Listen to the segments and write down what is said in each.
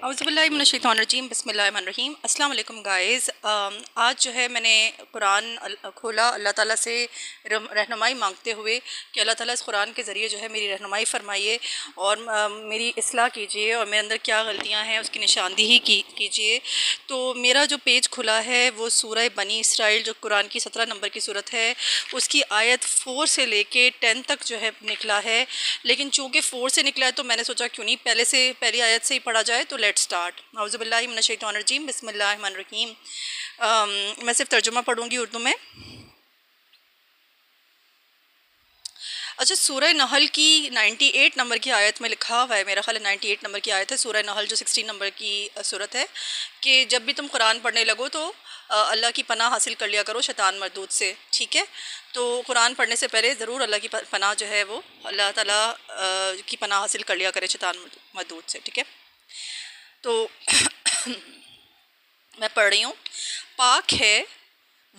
اعوذ باللہ من الشیطان الرجیم بسم اللہ الرحمن الرحیم۔ السلام علیکم گائز۔ آج جو ہے میں نے قرآن کھولا اللہ تعالیٰ سے رہنمائی مانگتے ہوئے کہ اللہ تعالیٰ اس قرآن کے ذریعے جو ہے میری رہنمائی فرمائیے اور میری اصلاح کیجیے اور میرے اندر کیا غلطیاں ہیں اس کی نشاندہی کیجیے۔ تو میرا جو پیج کھلا ہے وہ سورہ بنی اسرائیل جو قرآن کی 17 نمبر کی صورت ہے، اس کی آیت 4 سے لے کے 10 تک جو ہے نکلا ہے، لیکن چونکہ 4 سے نکلا ہے تو میں نے سوچا کیوں نہیں پہلی آیت سے ہی پڑھا جائے۔ تو لیٹ سٹارٹ۔ اعوذ باللہ من الشیطان الرجیم بسم اللہ الرحمن الرحیم۔ میں صرف ترجمہ پڑھوں گی اردو میں۔ اچھا، سورہ نحل کی 98 نمبر کی آیت میں لکھا ہوا ہے، میرا خیال ہے 98 نمبر کی آیت ہے، سورہ نحل جو 16 نمبر کی صورت ہے، کہ جب بھی تم قرآن پڑھنے لگو تو اللہ کی پناہ حاصل کر لیا کرو شیطان مردود سے، ٹھیک ہے؟ تو قرآن پڑھنے سے پہلے ضرور اللہ کی پناہ جو ہے وہ اللہ تعالیٰ کی پناہ حاصل کر لیا کرے شیطان مردود سے، ٹھیک ہے؟ تو میں پڑھ رہی ہوں۔ پاک ہے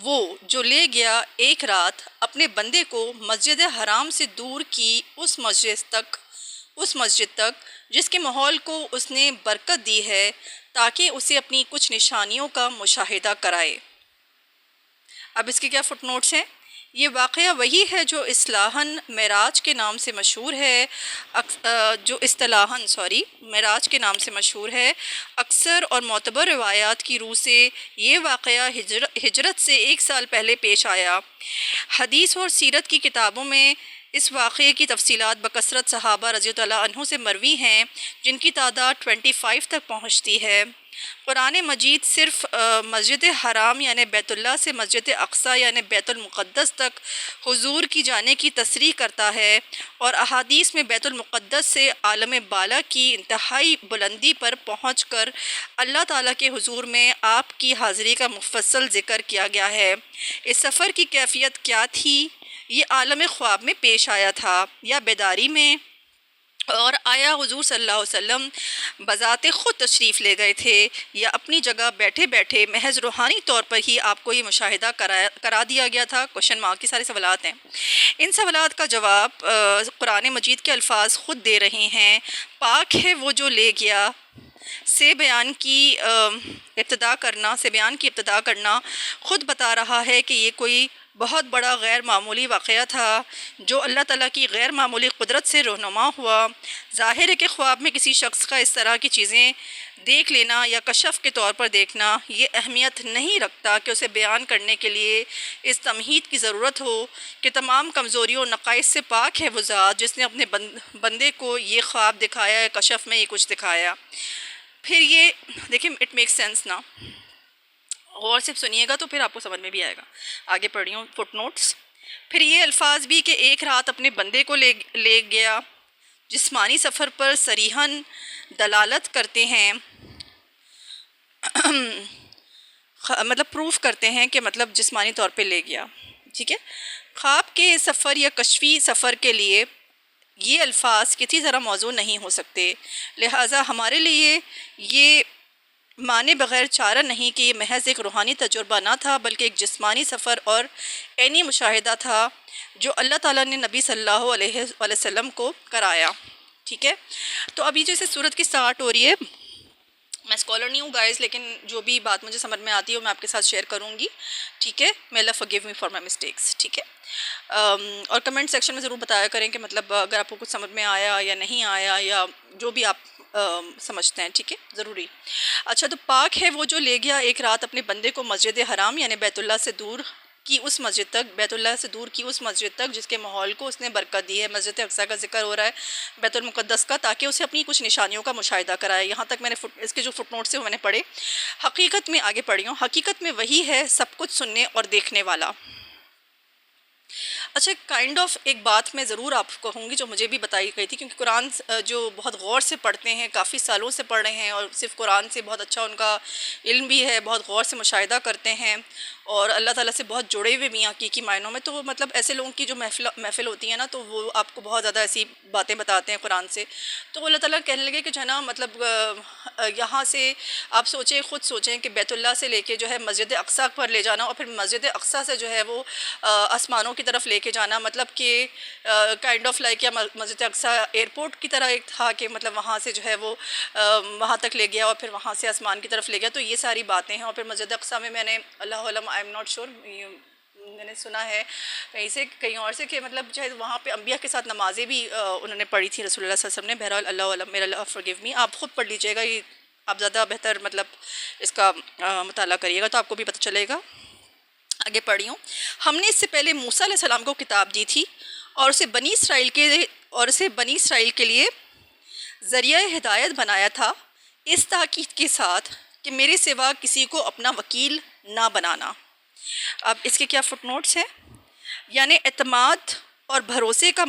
وہ جو لے گیا ایک رات اپنے بندے کو مسجد حرام سے دور کی اس مسجد تک جس کے ماحول کو اس نے برکت دی ہے تاکہ اسے اپنی کچھ نشانیوں کا مشاہدہ کرائے۔ اب اس کے کیا فٹ نوٹس ہیں؟ یہ واقعہ وہی ہے جو اصطلاحاً معراج کے نام سے مشہور ہے، معراج کے نام سے مشہور ہے۔ اکثر اور معتبر روایات کی روح سے یہ واقعہ ہجرت سے 1 سال پہلے پیش آیا۔ حدیث اور سیرت کی کتابوں میں اس واقعے کی تفصیلات بکثرت صحابہ رضی اللہ عنہ سے مروی ہیں، جن کی تعداد 25 تک پہنچتی ہے۔ قرآن مجید صرف مسجد حرام یعنی بیت اللہ سے مسجد اقصی یعنی بیت المقدس تک حضور کی جانے کی تصریح کرتا ہے، اور احادیث میں بیت المقدس سے عالم بالا کی انتہائی بلندی پر پہنچ کر اللہ تعالیٰ کے حضور میں آپ کی حاضری کا مفصل ذکر کیا گیا ہے۔ اس سفر کی کیفیت کیا تھی؟ یہ عالم خواب میں پیش آیا تھا یا بیداری میں؟ اور آیا حضور صلی اللہ علیہ وسلم بذات خود تشریف لے گئے تھے یا اپنی جگہ بیٹھے بیٹھے محض روحانی طور پر ہی آپ کو یہ مشاہدہ کرا دیا گیا تھا؟ کوشچن مارک کی سارے سوالات ہیں۔ ان سوالات کا جواب قرآن مجید کے الفاظ خود دے رہے ہیں۔ پاک ہے وہ جو لے گیا سے بیان کی ابتدا کرنا خود بتا رہا ہے کہ یہ کوئی بہت بڑا غیر معمولی واقعہ تھا جو اللہ تعالیٰ کی غیر معمولی قدرت سے رہنما ہوا۔ ظاہر ہے کہ خواب میں کسی شخص کا اس طرح کی چیزیں دیکھ لینا یا کشف کے طور پر دیکھنا یہ اہمیت نہیں رکھتا کہ اسے بیان کرنے کے لیے اس تمہید کی ضرورت ہو کہ تمام کمزوریوں اور نقائص سے پاک ہے وہ ذات جس نے اپنے بندے کو یہ خواب دکھایا ہے، کشف میں یہ کچھ دکھایا۔ پھر یہ دیکھیں، اٹ میک سینس نا، غور سے سنیے گا تو پھر آپ کو سمجھ میں بھی آئے گا۔ آگے پڑھ رہی ہوں فٹ نوٹس۔ پھر یہ الفاظ بھی کہ ایک رات اپنے بندے کو لے گیا جسمانی سفر پر صریحاً دلالت کرتے ہیں، مطلب پروف کرتے ہیں کہ مطلب جسمانی طور پہ لے گیا، ٹھیک ہے؟ خواب کے سفر یا کشفی سفر کے لیے یہ الفاظ کسی طرح موضوع نہیں ہو سکتے، لہٰذا ہمارے لیے یہ مانے بغیر چارہ نہیں کہ یہ محض ایک روحانی تجربہ نہ تھا بلکہ ایک جسمانی سفر اور عینی مشاہدہ تھا جو اللہ تعالیٰ نے نبی صلی اللہ علیہ وسلم کو کرایا، ٹھیک ہے؟ تو ابھی جیسے صورت کی سٹارٹ ہو رہی ہے، میں اسکالر نہیں ہوں گائز، لیکن جو بھی بات مجھے سمجھ میں آتی ہے وہ میں آپ کے ساتھ شیئر کروں گی، ٹھیک ہے؟ may Allah forgive me for my mistakes، ٹھیک ہے؟ اور کمنٹ سیکشن میں ضرور بتایا کریں کہ مطلب اگر آپ کو کچھ سمجھ میں آیا یا نہیں آیا یا جو بھی آپ سمجھتے ہیں، ٹھیک ہے؟ ضروری۔ اچھا، تو پاک ہے وہ جو لے گیا ایک رات اپنے بندے کو مسجد حرام یعنی بیت اللہ سے دور کی اس مسجد تک جس کے ماحول کو اس نے برکت دی ہے۔ مسجد اقصی کا ذکر ہو رہا ہے، بیت المقدس کا، تاکہ اسے اپنی کچھ نشانیوں کا مشاہدہ کرائے۔ یہاں تک میں نے اس کے جو فٹ نوٹس ہیں وہ میں نے پڑھے۔ حقیقت میں آگے پڑھی ہوں، حقیقت میں وہی ہے سب کچھ سننے اور دیکھنے والا۔ اچھا، کائنڈ آف ایک بات میں ضرور آپ کو کہوں گی جو مجھے بھی بتائی گئی تھی، کیونکہ قرآن جو بہت غور سے پڑھتے ہیں، کافی سالوں سے پڑھ رہے ہیں اور صرف قرآن سے بہت اچھا ان کا علم بھی ہے، بہت غور سے مشاہدہ کرتے ہیں اور اللہ تعالیٰ سے بہت جڑے ہوئے بھی حقیقی معنوں میں، تو مطلب ایسے لوگوں کی جو محفل ہوتی ہے نا، تو وہ آپ کو بہت زیادہ ایسی باتیں بتاتے ہیں قرآن سے۔ تو اللہ تعالیٰ کہنے لگے کہ جو ہے نا، مطلب یہاں سے آپ سوچیں، خود سوچیں کہ بیت اللہ سے لے کے جو ہے مسجد اقصیٰ پر لے جانا اور پھر مسجد اقصیٰ سے جو ہے وہ آسمانوں کی طرف لے کے جانا، مطلب کہ کائنڈ آف لائک یا مسجد اقصیٰ ایئرپورٹ کی طرح ایک تھا کہ مطلب وہاں سے جو ہے وہ وہاں تک لے گیا اور پھر وہاں سے آسمان کی طرف لے گیا. تو یہ ساری باتیں ہیں. اور پھر مسجد اقصیٰ میں میں نے اللہ علم آئی ایم ناٹ شیور، میں نے سنا ہے کہیں سے کہیں اور سے کہ مطلب جو ہے وہاں پہ انبیاء کے ساتھ نمازیں بھی انہوں نے پڑھی تھی رسول اللہ صلی اللہ علیہ وسلم نے. بہرحال اللہ علم، میرا اللہ فرگیو می. آپ خود پڑھ لیجئے گا، یہ آپ زیادہ بہتر مطلب اس کا مطالعہ کریے گا تو آپ کو بھی پتہ چلے گا. آگے پڑھی ہوں. ہم نے اس سے پہلے موسیٰ علیہ السلام کو کتاب دی تھی اور اسے بنی اسرائیل کے لیے ذریعہ ہدایت بنایا تھا، اس تاکید کے ساتھ کہ میرے سوا کسی کو اپنا وکیل نہ بنانا. اب اس کے کیا فٹ نوٹس ہیں؟ یعنی اعتماد اور بھروسے کا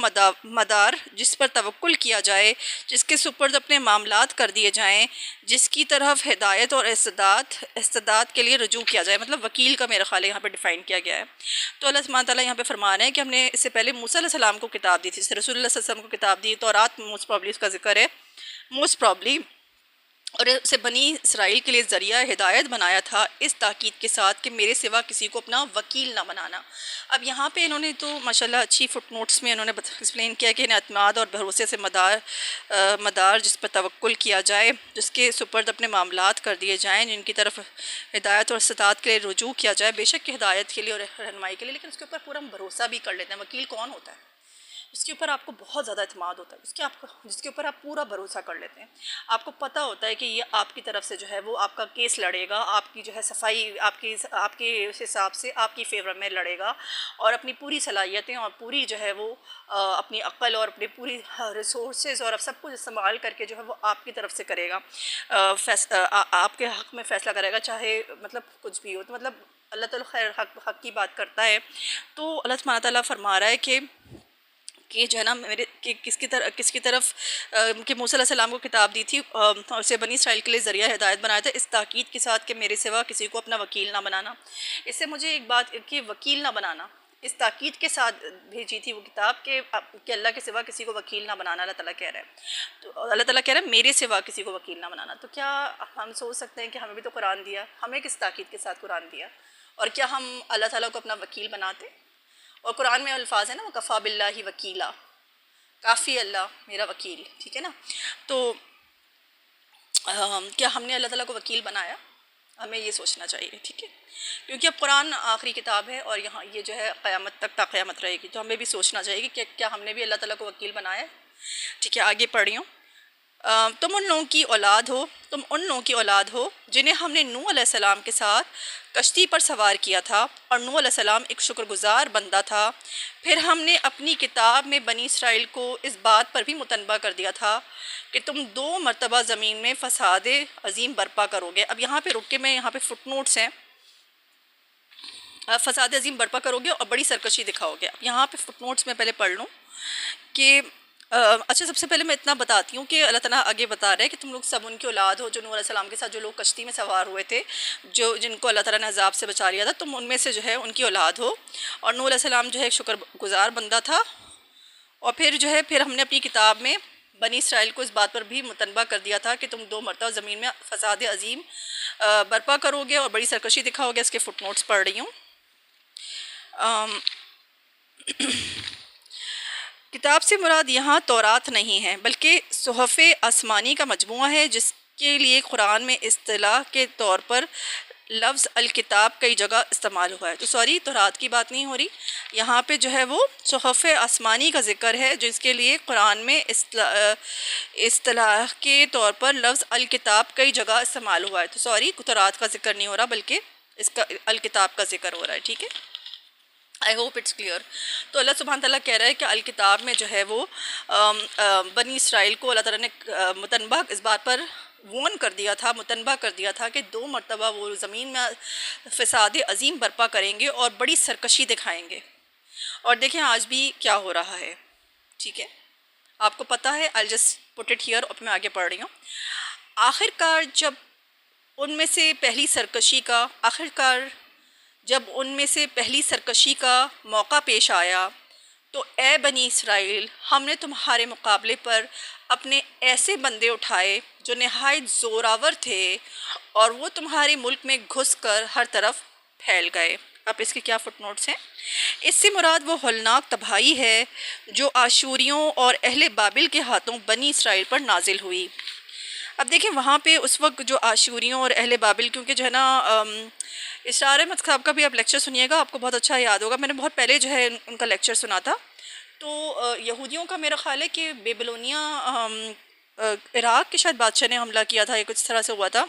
مدار جس پر توکل کیا جائے، جس کے سپرد اپنے معاملات کر دیے جائیں، جس کی طرف ہدایت اور استعداد کے لیے رجوع کیا جائے. مطلب وکیل کا میرا خیال ہے یہاں پہ ڈیفائن کیا گیا ہے. تو اللہ سبحانہ تعالیٰ یہاں پہ فرما رہے ہیں کہ ہم نے اس سے پہلے موسیٰ علیہ السلام کو کتاب دی تھی، رسول اللہ صلی اللہ علیہ وسلم کو کتاب دی، تورات موسٹ پرابلی اس کا ذکر ہے، موسٹ پرابلی، اور اسے بنی اسرائیل کے لیے ذریعہ ہدایت بنایا تھا، اس تاکید کے ساتھ کہ میرے سوا کسی کو اپنا وکیل نہ بنانا. اب یہاں پہ انہوں نے تو ماشاءاللہ اچھی فٹ نوٹس میں انہوں نے ایکسپلین کیا کہ اعتماد اور بھروسے سے مدار جس پر توکل کیا جائے، جس کے سپرد اپنے معاملات کر دیے جائیں، جن کی طرف ہدایت اور استطاعت کے لیے رجوع کیا جائے، بے شک کہ ہدایت کے لیے اور رہنمائی کے لیے، لیکن اس کے اوپر پورا ہم بھروسہ بھی کر لیتے ہیں. وکیل کون ہوتا ہے؟ اس کے اوپر آپ کو بہت زیادہ اعتماد ہوتا ہے، جس کے اوپر آپ پورا بھروسہ کر لیتے ہیں. آپ کو پتہ ہوتا ہے کہ یہ آپ کی طرف سے جو ہے وہ آپ کا کیس لڑے گا، آپ کی جو ہے صفائی آپ کے حساب سے آپ کی فیور میں لڑے گا، اور اپنی پوری صلاحیتیں اور پوری جو ہے وہ اپنی عقل اور اپنی پوری ریسورسز اور سب کچھ استعمال کر کے جو ہے وہ آپ کی طرف سے کرے گا، آپ کے حق میں فیصلہ کرے گا، چاہے مطلب کچھ بھی ہو. تو مطلب اللہ تعالیٰ خیر حق کی بات کرتا ہے. تو اللہ سبحانہ تعالیٰ فرما رہا ہے کہ جو ہے نا کس کی طرف کہ موسیٰ علیہ السلام کو کتاب دی تھی اور اسے بنی اسرائیل کے لیے ذریعہ ہدایت بنایا تھا، اس تاکید کے ساتھ کہ میرے سوا کسی کو اپنا وکیل نہ بنانا. اس سے مجھے ایک بات کہ وکیل نہ بنانا، اس تاکید کے ساتھ بھیجی تھی وہ کتاب کہ اللہ کے سوا کسی کو وکیل نہ بنانا. اللہ تعالیٰ کہہ رہا ہے، تو اللہ تعالیٰ کہہ رہا ہے میرے سوا کسی کو وکیل نہ بنانا. تو کیا ہم سوچ سکتے ہیں کہ ہمیں بھی تو قرآن دیا، ہمیں کس تاکید کے ساتھ قرآن دیا، اور کیا ہم اللہ تعالیٰ کو اپنا وکیل بناتے؟ اور قرآن میں الفاظ ہیں نا، وَكَفَىٰ بِاللَّهِ وَكِيلًا، کافی اللہ میرا وکیل، ٹھیک ہے نا. تو کیا ہم نے اللہ تعالیٰ کو وکیل بنایا؟ ہمیں یہ سوچنا چاہیے، ٹھیک ہے، کیونکہ اب قرآن آخری کتاب ہے اور یہاں یہ جو ہے قیامت تک تا قیامت رہے گی. تو ہمیں بھی سوچنا چاہیے کہ کیا ہم نے بھی اللہ تعالیٰ کو وکیل بنایا ہے. ٹھیک ہے، آگے پڑھی ہوں. تم ان لوگوں کی اولاد ہو جنہیں ہم نے نوح علیہ السلام کے ساتھ کشتی پر سوار کیا تھا، اور نوح علیہ السلام ایک شکر گزار بندہ تھا. پھر ہم نے اپنی کتاب میں بنی اسرائیل کو اس بات پر بھی متنبہ کر دیا تھا کہ تم 2 مرتبہ زمین میں فساد عظیم برپا کرو گے. اب یہاں پہ رک کے میں یہاں پہ فٹ نوٹس ہیں، فساد عظیم برپا کرو گے اور بڑی سرکشی دکھاؤ گے. اب یہاں پہ فٹ نوٹس میں پہلے پڑھ لوں کہ اچھا، سب سے پہلے میں اتنا بتاتی ہوں کہ اللہ تعالیٰ آگے بتا رہے ہیں کہ تم لوگ سب ان کی اولاد ہو جو نوح علیہ السلام کے ساتھ جو لوگ کشتی میں سوار ہوئے تھے، جن کو اللہ تعالیٰ نے عذاب سے بچا لیا تھا، تم ان میں سے جو ہے ان کی اولاد ہو. اور نوح علیہ السلام جو ہے ایک شکر گزار بندہ تھا. اور پھر ہم نے اپنی کتاب میں بنی اسرائیل کو اس بات پر بھی متنبہ کر دیا تھا کہ تم 2 مرتبہ زمین میں فساد عظیم برپا کرو گے اور بڑی سرکشی دکھاؤ گے. اس کے فٹ نوٹس پڑھ رہی ہوں. کتاب سے مراد یہاں تورات نہیں ہے بلکہ صحف آسمانی کا مجموعہ ہے، جس کے لیے قرآن میں اصطلاح کے طور پر لفظ الکتاب کئی جگہ استعمال ہوا ہے. تو سوری، تورات کی بات نہیں ہو رہی، یہاں پہ جو ہے وہ صحف آسمانی کا ذکر ہے، جس کے لیے قرآن میں اصطلاح کے طور پر لفظ الکتاب کئی جگہ استعمال ہوا ہے. تو سوری، تورات کا ذکر نہیں ہو رہا بلکہ اس کا الکتاب کا ذکر ہو رہا ہے. ٹھیک ہے، آئی ہوپ اٹس کلیئر. تو اللہ سبحانہ تعالیٰ کہہ رہا ہے کہ الکتاب میں جو ہے وہ بنی اسرائیل کو اللہ تعالیٰ نے متنبہ اس بات پر متنبہ کر دیا تھا کہ 2 مرتبہ وہ زمین میں فساد عظیم برپا کریں گے اور بڑی سرکشی دکھائیں گے. اور دیکھیں آج بھی کیا ہو رہا ہے. ٹھیک ہے، آپ کو پتہ ہے. I'll just put it here اور میں آگے پڑھ رہی ہوں. آخرکار جب ان میں سے پہلی سرکشی کا موقع پیش آیا تو اے بنی اسرائیل، ہم نے تمہارے مقابلے پر اپنے ایسے بندے اٹھائے جو نہایت زوراور تھے اور وہ تمہارے ملک میں گھس کر ہر طرف پھیل گئے۔ اب اس کے کیا فٹ نوٹس ہیں؟ اس سے مراد وہ ہولناک تباہی ہے جو آشوریوں اور اہل بابل کے ہاتھوں بنی اسرائیل پر نازل ہوئی۔ اب دیکھیں وہاں پہ اس وقت جو آشوریوں اور اہل بابل، کیونکہ جو ہے نا اسرار احمد صاحب کا بھی آپ لیکچر سنیے گا، آپ کو بہت اچھا یاد ہوگا، میں نے بہت پہلے جو ہے ان کا لیکچر سنا تھا۔ تو یہودیوں کا میرا خیال ہے کہ بیبلونیا عراق کے شاید بادشاہ نے حملہ کیا تھا یا کچھ طرح سے ہوا تھا۔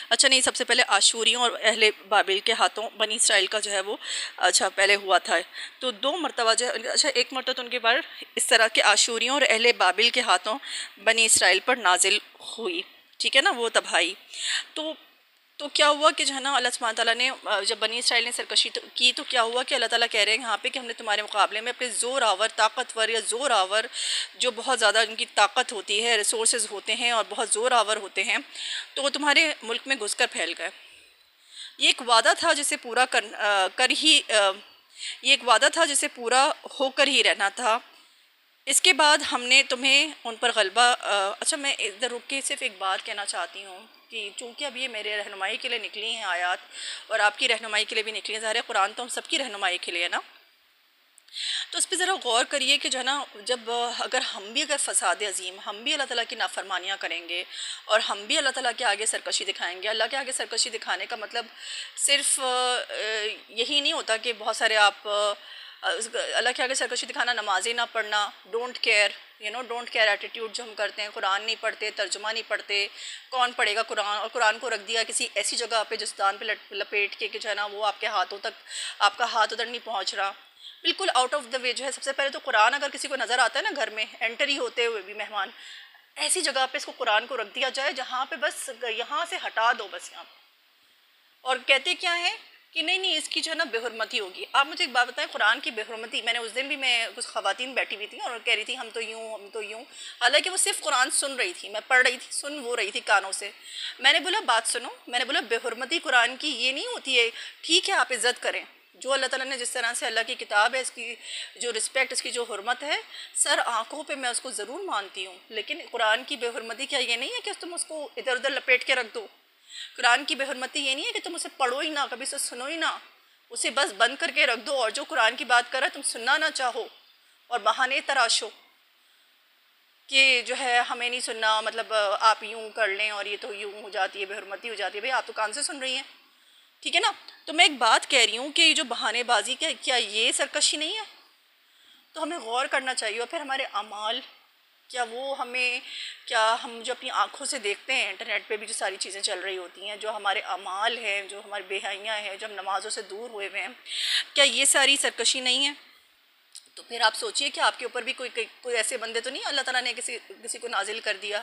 اچھا نہیں، سب سے پہلے آشوریوں اور اہل بابل کے ہاتھوں بنی اسرائیل کا جو ہے وہ اچھا پہلے ہوا تھا۔ تو دو مرتبہ جو اچھا ایک مرتبہ تو ان کے بار اس طرح کے آشوریوں اور اہل بابل کے ہاتھوں بنی اسرائیل پر نازل ہوئی، ٹھیک ہے نا، وہ تباہی۔ تو کیا ہوا کہ جو ہے نا اللہ سبحانہ تعالیٰ نے جب بنی اسرائیل نے سرکشی کی تو کیا ہوا کہ اللہ تعالیٰ کہہ رہے ہیں یہاں پہ کہ ہم نے تمہارے مقابلے میں اپنے زور آور، طاقتور یا زور آور جو بہت زیادہ ان کی طاقت ہوتی ہے، ریسورسز ہوتے ہیں اور بہت زور آور ہوتے ہیں، تو وہ تمہارے ملک میں گھس کر پھیل گئے۔ یہ ایک وعدہ تھا جسے جسے پورا ہو کر ہی رہنا تھا۔ اس کے بعد ہم نے تمہیں ان پر غلبہ اچھا میں ادھر رک کے صرف ایک بات کہنا چاہتی ہوں کہ چونکہ اب یہ میرے رہنمائی کے لیے نکلی ہیں آیات اور آپ کی رہنمائی کے لیے بھی نکلی ہیں، ظاہر ہے قرآن تو ہم سب کی رہنمائی کے لیے ہے نا، تو اس پہ ذرا غور کریے کہ جو ہے نا جب اگر فساد عظیم ہم بھی اللہ تعالیٰ کی نافرمانیاں کریں گے اور ہم بھی اللہ تعالیٰ کے آگے سرکشی دکھائیں گے۔ اللہ کے آگے سرکشی دکھانے کا مطلب صرف یہی نہیں ہوتا کہ بہت سارے آپ اللہ کے آگے سرکشی دکھانا، نمازیں نہ پڑھنا، ڈونٹ کیئر ایٹیٹیوڈ جو ہم کرتے ہیں، قرآن نہیں پڑھتے، ترجمہ نہیں پڑھتے، کون پڑھے گا قرآن، اور قرآن کو رکھ دیا کسی ایسی جگہ پہ جسدان پہ لپیٹ کے کہ جو ہے نا وہ آپ کے ہاتھوں تک، آپ کا ہاتھ ادھر نہیں پہنچ رہا، بالکل آؤٹ آف دا وے جو ہے۔ سب سے پہلے تو قرآن اگر کسی کو نظر آتا ہے نا گھر میں انٹر ہی ہوتے ہوئے بھی مہمان، ایسی جگہ پہ اس کو قرآن کو رکھ دیا جائے جہاں پہ بس یہاں سے ہٹا دو بس یہاں پہ، اور کہتے کیا ہے کہ نہیں اس کی جو ہے نا بے حرمتی ہوگی۔ آپ مجھے ایک بات بتائیں، قرآن کی بے حرمتی، میں نے اس دن بھی کچھ خواتین بیٹھی ہوئی تھیں اور کہہ رہی تھی ہم تو یوں، حالانکہ وہ صرف قرآن سن رہی تھی، میں پڑھ رہی تھی، سن وہ رہی تھی کانوں سے۔ میں نے بولا بات سنو، میں نے بولا بے حرمتی قرآن کی یہ نہیں ہوتی ہے، ٹھیک ہے آپ عزت کریں، جو اللہ تعالیٰ نے جس طرح سے اللہ کی کتاب ہے، اس کی جو رسپیکٹ، اس کی جو حرمت ہے، سر آنکھوں پہ میں اس کو ضرور مانتی ہوں، لیکن قرآن کی بے حرمتی کیا یہ نہیں ہے کہ تم اس کو ادھر ادھر لپیٹ کے رکھ دو۔ قرآن کی بے حرمتی یہ نہیں ہے کہ تم اسے پڑھو ہی نہ، کبھی اسے سنو ہی نہ، اسے بس بند کر کے رکھ دو، اور جو قرآن کی بات کر رہا ہے تم سننا نہ چاہو اور بہانے تراشو کہ جو ہے ہمیں نہیں سننا، مطلب آپ یوں کر لیں اور یہ تو یوں ہو جاتی ہے، بے حرمتی ہو جاتی ہے۔ بھئی آپ تو کان سے سن رہی ہیں، ٹھیک ہے نا؟ تو میں ایک بات کہہ رہی ہوں کہ یہ جو بہانے بازی کیا یہ سرکشی نہیں ہے؟ تو ہمیں غور کرنا چاہیے، اور پھر ہمارے اعمال کیا ہم جو اپنی آنکھوں سے دیکھتے ہیں، انٹرنیٹ پہ بھی جو ساری چیزیں چل رہی ہوتی ہیں، جو ہمارے اعمال ہیں، جو ہماری بے حیاں ہیں، جو ہم نمازوں سے دور ہوئے ہوئے ہیں، کیا یہ ساری سرکشی نہیں ہے؟ تو پھر آپ سوچئے کہ آپ کے اوپر بھی کوئی ایسے بندے تو نہیں اللہ تعالیٰ نے کسی کو نازل کر دیا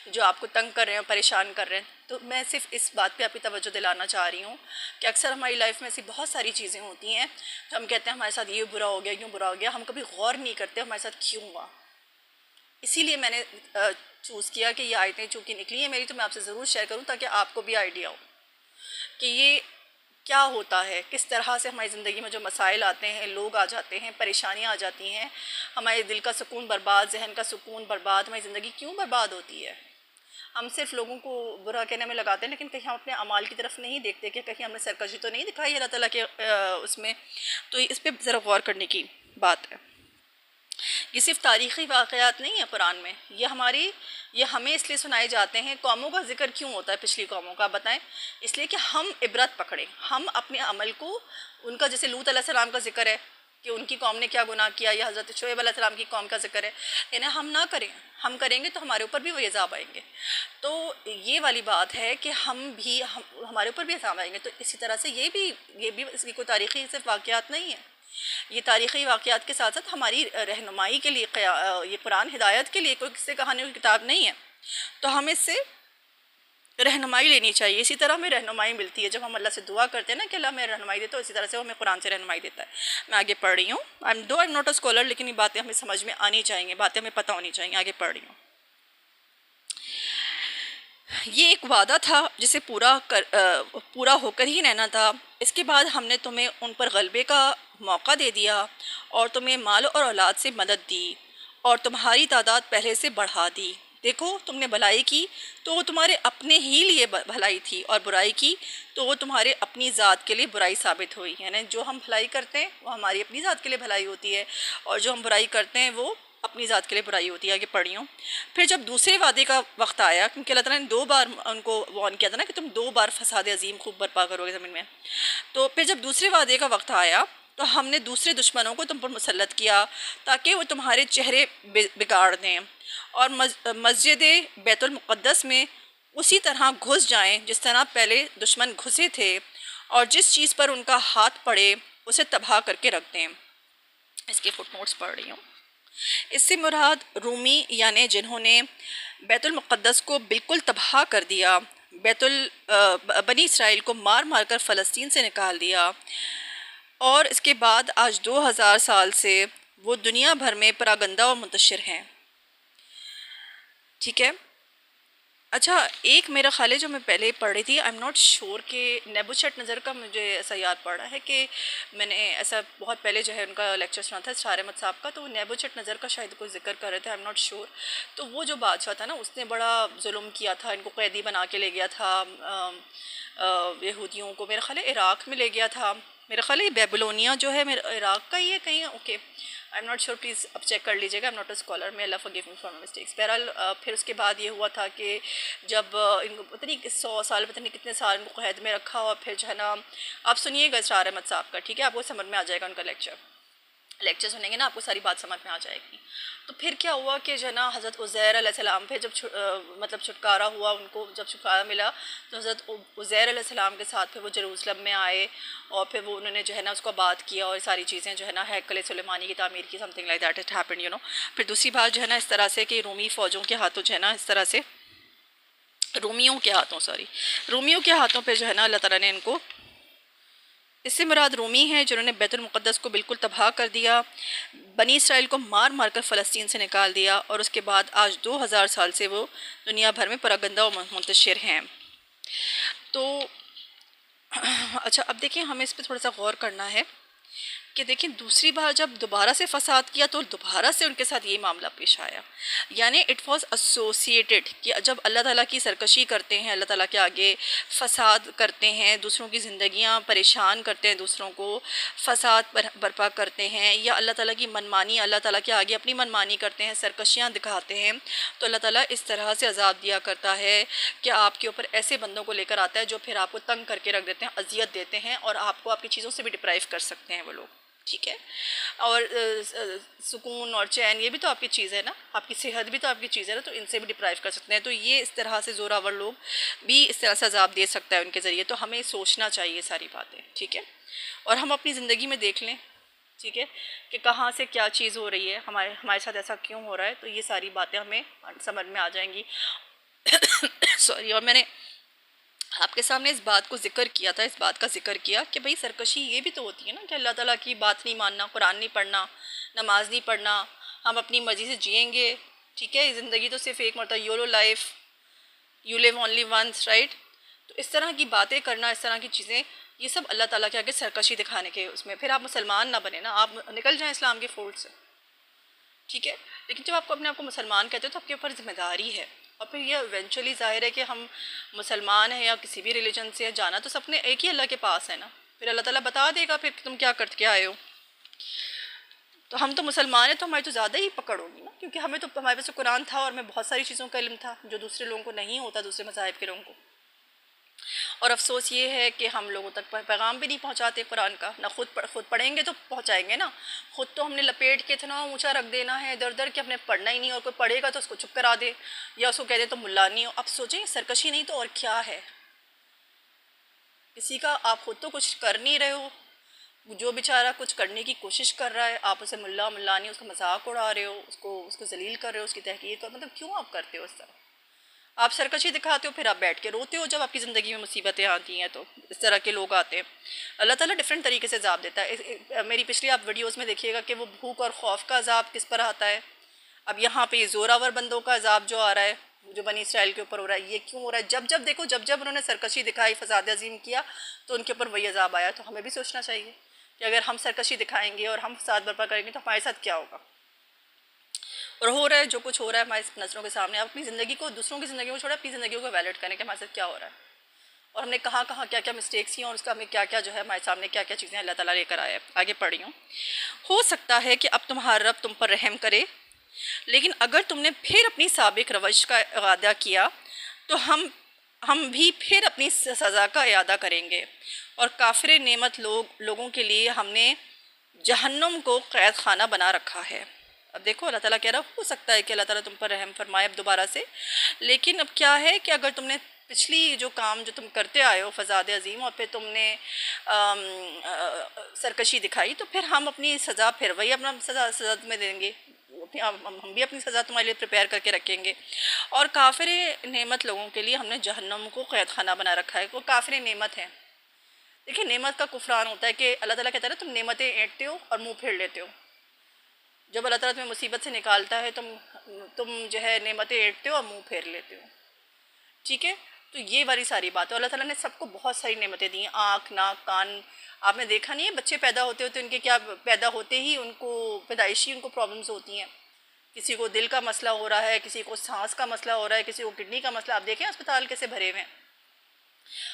جو آپ کو تنگ کر رہے ہیں، پریشان کر رہے ہیں۔ تو میں صرف اس بات پہ آپ کی توجہ دلانا چاہ رہی ہوں کہ اکثر ہماری لائف میں ایسی بہت ساری چیزیں ہوتی ہیں جو ہم کہتے ہیں ہمارے ساتھ یہ برا ہو گیا، یوں برا ہو گیا، ہم کبھی غور نہیں کرتے ہمارے ساتھ کیوں ہوا۔ اسی لیے میں نے چوز کیا کہ یہ آیتیں چونکہ نکلی ہیں میری، تو میں آپ سے ضرور شیئر کروں تاکہ آپ کو بھی آئیڈیا ہو کہ یہ کیا ہوتا ہے، کس طرح سے ہماری زندگی میں جو مسائل آتے ہیں، لوگ آ جاتے ہیں، پریشانیاں آ جاتی ہیں، ہمارے دل کا سکون برباد، ذہن کا سکون برباد، ہماری زندگی کیوں برباد ہوتی ہے۔ ہم صرف لوگوں کو برا کہنے میں لگاتے ہیں، لیکن کہیں ہم اپنے اعمال کی طرف نہیں دیکھتے کہ کہیں ہم نے سرکشی تو نہیں دکھائی اللہ تعالیٰ کے اس میں۔ تو اس پہ ذرا غور کرنے کی بات ہے۔ یہ صرف تاریخی واقعات نہیں ہیں قرآن میں، یہ ہمیں اس لیے سنائے جاتے ہیں۔ قوموں کا ذکر کیوں ہوتا ہے، پچھلی قوموں کا بتائیں؟ اس لیے کہ ہم عبرت پکڑیں، ہم اپنے عمل کو ان کا، جیسے لوط علیہ السلام کا ذکر ہے کہ ان کی قوم نے کیا گناہ کیا، یا حضرت شعیب علیہ السلام کی قوم کا ذکر ہے، یعنی ہم نہ کریں، ہم کریں گے تو ہمارے اوپر بھی وہ عذاب آئیں گے۔ تو یہ والی بات ہے کہ ہمارے اوپر بھی عذاب آئیں گے۔ تو اسی طرح سے یہ بھی اس کی کوئی تاریخی صرف واقعات نہیں ہے، یہ تاریخی واقعات کے ساتھ ساتھ ہماری رہنمائی کے لیے، یہ قرآن ہدایت کے لیے کوئی قصے کہانیوں کی کتاب نہیں ہے، تو ہمیں اس سے رہنمائی لینی چاہیے۔ اسی طرح ہمیں رہنمائی ملتی ہے جب ہم اللہ سے دعا کرتے ہیں نا کہ اللہ ہمیں رہنمائی دیتا ہے، اسی طرح سے وہ ہمیں قرآن سے رہنمائی دیتا ہے۔ میں آگے پڑھ رہی ہوں، I'm not a scholar، لیکن یہ باتیں ہمیں سمجھ میں آنی چاہیے، باتیں ہمیں پتہ ہونی چاہیے۔ آگے پڑھ رہی ہوں۔ یہ ایک وعدہ تھا جسے پورا ہو کر ہی رہنا تھا۔ اس کے بعد ہم نے تمہیں ان پر غلبے کا موقع دے دیا اور تمہیں مال اور اولاد سے مدد دی، اور تمہاری تعداد پہلے سے بڑھا دی۔ دیکھو تم نے بھلائی کی تو وہ تمہارے اپنے ہی لیے بھلائی تھی، اور برائی کی تو وہ تمہارے اپنی ذات کے لیے برائی ثابت ہوئی۔ یعنی جو ہم بھلائی کرتے ہیں وہ ہماری اپنی ذات کے لیے بھلائی ہوتی ہے، اور جو ہم برائی کرتے ہیں وہ اپنی ذات کے لیے برائی ہوتی ہے۔ آگے پڑھیوں۔ پھر جب دوسرے وعدے کا وقت آیا، کیونکہ اللہ تعالیٰ نے 2 بار ان کو وارن کیا تھا نا کہ تم 2 بار فساد عظیم خوب برپا کرو گے زمین میں، تو پھر جب دوسرے وعدے کا وقت آیا تو ہم نے دوسرے دشمنوں کو تم پر مسلط کیا تاکہ وہ تمہارے چہرے بگاڑ دیں اور مسجد بیت المقدس میں اسی طرح گھس جائیں جس طرح پہلے دشمن گھسے تھے، اور جس چیز پر ان کا ہاتھ پڑے اسے تباہ کر کے رکھ دیں۔ اس کے فٹ نوٹس پڑھ رہی ہوں۔ اس سے مراد رومی یعنی جنہوں نے بیت المقدس کو بالکل تباہ کر دیا، بنی اسرائیل کو مار مار کر فلسطین سے نکال دیا، اور اس کے بعد آج 2000 سال سے وہ دنیا بھر میں پراگندہ و منتشر ہیں۔ ٹھیک ہے۔ اچھا، ایک میرا خیال ہے جو میں پہلے پڑھ رہی تھی، آئی ایم ناٹ شور کہ نیبوچڈ نظر کا مجھے ایسا یاد پڑ رہا ہے کہ میں نے ایسا بہت پہلے جو ہے ان کا لیکچر سنا تھا اشار احمد صاحب کا، تو وہ نیبوچڈ نظر کا شاید کوئی ذکر کر رہے تھے، آئی ایم ناٹ شور۔ تو وہ جو بادشاہ تھا نا، اس نے بڑا ظلم کیا تھا، ان کو قیدی بنا کے لے گیا تھا یہودیوں کو، میرا خیال ہے عراق میں لے گیا تھا، میرا خیال ہے بیبلونیا جو ہے میرا عراق کا ہی ہے کہیں، okay I am not sure, please اب چیک کر لیجیے گا، I am not a scholar, میں اللہ forgive me for my mistakes. بہرحال پھر اس کے بعد یہ ہوا تھا کہ جب ان کو پتہ نہیں 100 سال پتہ نہیں کتنے سال ان کو قید میں رکھا، اور پھر جو ہے نا، آپ سنیے گا اشار احمد صاحب کا، ٹھیک ہے، آپ کو سمجھ میں آ جائے گا ان کا لیکچر سنیں گے نا، آپ کو ساری بات سمجھ میں آ جائے گی۔ تو پھر کیا ہوا کہ جو ہے نا حضرت عزیر علیہ السلام پہ جب مطلب چھٹکارا ہوا، ان کو جب چھٹکارا ملا تو حضرت عزیر علیہ السلام کے ساتھ پھر وہ جروسلم میں آئے، اور پھر وہ انہوں نے جو ہے نا اس کو آباد کیا، اور ساری چیزیں جو ہے نا ہیکل سلیمانی کی تعمیر کی، something like that it happened, you know. پھر دوسری بات جو ہے نا اس طرح سے کہ رومی فوجوں کے ہاتھوں جو ہے نا اس طرح سے رومیوں کے ہاتھوں پہ جو ہے نا اللہ تعالیٰ نے ان کو، اس سے مراد رومی ہیں جنہوں نے بیت المقدس کو بالکل تباہ کر دیا، بنی اسرائیل کو مار مار کر فلسطین سے نکال دیا، اور اس کے بعد آج 2000 سال سے وہ دنیا بھر میں پراگندہ و منتشر ہیں۔ تو اچھا، اب دیکھیں ہمیں اس پہ تھوڑا سا غور کرنا ہے کہ دیکھیں دوسری بار جب دوبارہ سے فساد کیا تو دوبارہ سے ان کے ساتھ یہ معاملہ پیش آیا، یعنی اٹ واز ایسوسیٹیڈ کہ جب اللہ تعالیٰ کی سرکشی کرتے ہیں، اللہ تعالیٰ کے آگے فساد کرتے ہیں، دوسروں کی زندگیاں پریشان کرتے ہیں، دوسروں کو فساد برپا کرتے ہیں، یا اللہ تعالیٰ کی منمانی، اللہ تعالیٰ کے آگے اپنی منمانی کرتے ہیں، سرکشیاں دکھاتے ہیں، تو اللہ تعالیٰ اس طرح سے عذاب دیا کرتا ہے کہ آپ کے اوپر ایسے بندوں کو لے کر آتا ہے جو پھر آپ کو تنگ کر کے رکھ دیتے ہیں، اذیت دیتے ہیں، اور آپ کو آپ کی چیزوں سے بھی ڈپرائیو کر سکتے ہیں وہ لوگ، ٹھیک ہے۔ اور سکون اور چین یہ بھی تو آپ کی چیز ہے نا، آپ کی صحت بھی تو آپ کی چیز ہے نا، تو ان سے بھی ڈپرائیو کر سکتے ہیں۔ تو یہ اس طرح سے زوراور لوگ بھی اس طرح سے عذاب دے سکتا ہے ان کے ذریعے، تو ہمیں سوچنا چاہیے ساری باتیں، ٹھیک ہے، اور ہم اپنی زندگی میں دیکھ لیں، ٹھیک ہے، کہ کہاں سے کیا چیز ہو رہی ہے، ہمارے ساتھ ایسا کیوں ہو رہا ہے، تو یہ ساری باتیں ہمیں سمجھ میں آ جائیں گی۔ سوری، اور میں نے آپ کے سامنے اس بات کا ذکر کیا کہ بھئی سرکشی یہ بھی تو ہوتی ہے نا کہ اللہ تعالیٰ کی بات نہیں ماننا، قرآن نہیں پڑھنا، نماز نہیں پڑھنا، ہم اپنی مرضی سے جئیں گے، ٹھیک ہے، زندگی تو صرف ایک مرتبہ، YOLO life, you live only once, right. تو اس طرح کی باتیں کرنا، اس طرح کی چیزیں، یہ سب اللہ تعالیٰ کے آگے سرکشی دکھانے کے اس میں، پھر آپ مسلمان نہ بنے نا، آپ نکل جائیں اسلام کے فولڈ سے، ٹھیک ہے، لیکن جب آپ کو اپنے آپ کو مسلمان کہتے ہو تو آپ کے اوپر ذمہ داری ہے، اور پھر یہ ایونچولی ظاہر ہے کہ ہم مسلمان ہیں یا کسی بھی ریلیجن سے، جانا تو سب نے ایک ہی اللہ کے پاس ہے نا، پھر اللہ تعالیٰ بتا دے گا پھر تم کیا کر کے آئے ہو۔ تو ہم تو مسلمان ہیں تو ہماری تو زیادہ ہی پکڑ ہوگی نا، کیونکہ ہمیں تو ہمارے پاس قرآن تھا، اور ہمیں بہت ساری چیزوں کا علم تھا جو دوسرے لوگوں کو نہیں ہوتا، دوسرے مذاہب کے لوگوں کو۔ اور افسوس یہ ہے کہ ہم لوگوں تک پیغام بھی نہیں پہنچاتے قرآن کا، نہ خود پڑھیں گے تو پہنچائیں گے نا، خود تو ہم نے لپیٹ کے اتنا اونچا رکھ دینا ہے ادھر ادھر کہ ہم نے پڑھنا ہی نہیں، اور کوئی پڑھے گا تو اس کو چپ کرا دے، یا اس کو کہہ دے تو ملا نہیں ہو۔ اب سوچیں سرکشی نہیں تو اور کیا ہے، کسی کا آپ خود تو کچھ کر نہیں رہے ہو، جو بیچارہ کچھ کرنے کی کوشش کر رہا ہے آپ اسے ملا نہیں، اس کا مذاق اڑا رہے ہو، اس کو ذلیل کر رہے ہو، اس کی تحقیر کر، مطلب کیوں آپ کرتے ہو اس طرح؟ آپ سرکشی دکھاتے ہو، پھر آپ بیٹھ کے روتے ہو جب آپ کی زندگی میں مصیبتیں آتی ہیں، تو اس طرح کے لوگ آتے ہیں۔ اللہ تعالیٰ ڈیفرنٹ طریقے سے عذاب دیتا ہے، میری پچھلی آپ ویڈیوز میں دیکھیے گا کہ وہ بھوک اور خوف کا عذاب کس پر آتا ہے۔ اب یہاں پہ یہ زوراور بندوں کا عذاب جو آ رہا ہے، جو بنی اسرائیل کے اوپر ہو رہا ہے، یہ کیوں ہو رہا ہے؟ جب انہوں نے سرکشی دکھائی، فساد عظیم کیا، تو ان کے اوپر وہی عذاب آیا۔ تو ہمیں بھی سوچنا چاہیے کہ اگر ہم سرکشی دکھائیں گے اور ہم فساد برپا کریں گے تو ہمارے ساتھ کیا ہوگا۔ اور ہو رہا ہے جو کچھ ہو رہا ہے ہماری نظروں کے سامنے. آپ اپنی زندگی کو، دوسروں کی زندگی کو چھوڑیں، اپنی زندگیوں کو ویلڈ کریں کہ ہمارے ساتھ کیا ہو رہا ہے اور ہم نے کہاں کہاں کیا کیا مسٹیکس کی اور اس کا ہمیں کیا کیا جو ہے ہمارے سامنے کیا کیا چیزیں اللہ تعالیٰ لے کر آیا ہے. آگے پڑھی ہوں. ہو سکتا ہے کہ اب تمہارا رب تم پر رحم کرے، لیکن اگر تم نے پھر اپنی سابق روش کا اعادہ کیا تو ہم بھی پھر اپنی سزا کا اعادہ کریں گے. اور کافر نعمت لوگوں کے لیے ہم نے جہنم کو قید خانہ بنا رکھا ہے. اب دیکھو اللہ تعالیٰ کہہ رہا ہو سکتا ہے کہ اللہ تعالیٰ تم پر رحم فرمائے اب دوبارہ سے، لیکن اب کیا ہے کہ اگر تم نے پچھلی جو کام جو تم کرتے آئے ہو فساد عظیم، اور پھر تم نے سرکشی دکھائی، تو پھر ہم اپنی سزا پھر وہی اپنا سزا تمہیں دیں گے، ہم بھی اپنی سزا تمہارے لیے پریپیئر کر کے رکھیں گے. اور کافر نعمت لوگوں کے لیے ہم نے جہنم کو قید خانہ بنا رکھا ہے. وہ کافر نعمت ہیں. دیکھیں نعمت کا کفران ہوتا ہے کہ اللہ تعالیٰ کہتا ہے تم نعمتیں اینٹتے ہو اور منہ پھیر لیتے ہو. جب اللہ تعالیٰ تمہیں مصیبت سے نکالتا ہے تم جو ہے نعمتیں اینٹتے ہو اور منہ پھیر لیتے ہو. ٹھیک ہے، تو یہ والی ساری بات ہے. اللہ تعالیٰ نے سب کو بہت ساری نعمتیں دی ہیں، آنکھ، ناک، کان. آپ نے دیکھا نہیں ہے بچے پیدا ہوتے ان کے کیا پیدا ہوتے ہی ان کو پیدائشی ان کو پرابلمز ہوتی ہیں. کسی کو دل کا مسئلہ ہو رہا ہے، کسی کو سانس کا مسئلہ ہو رہا ہے، کسی کو کڈنی کا مسئلہ. آپ دیکھیں اسپتال کیسے بھرے ہوئے ہیں.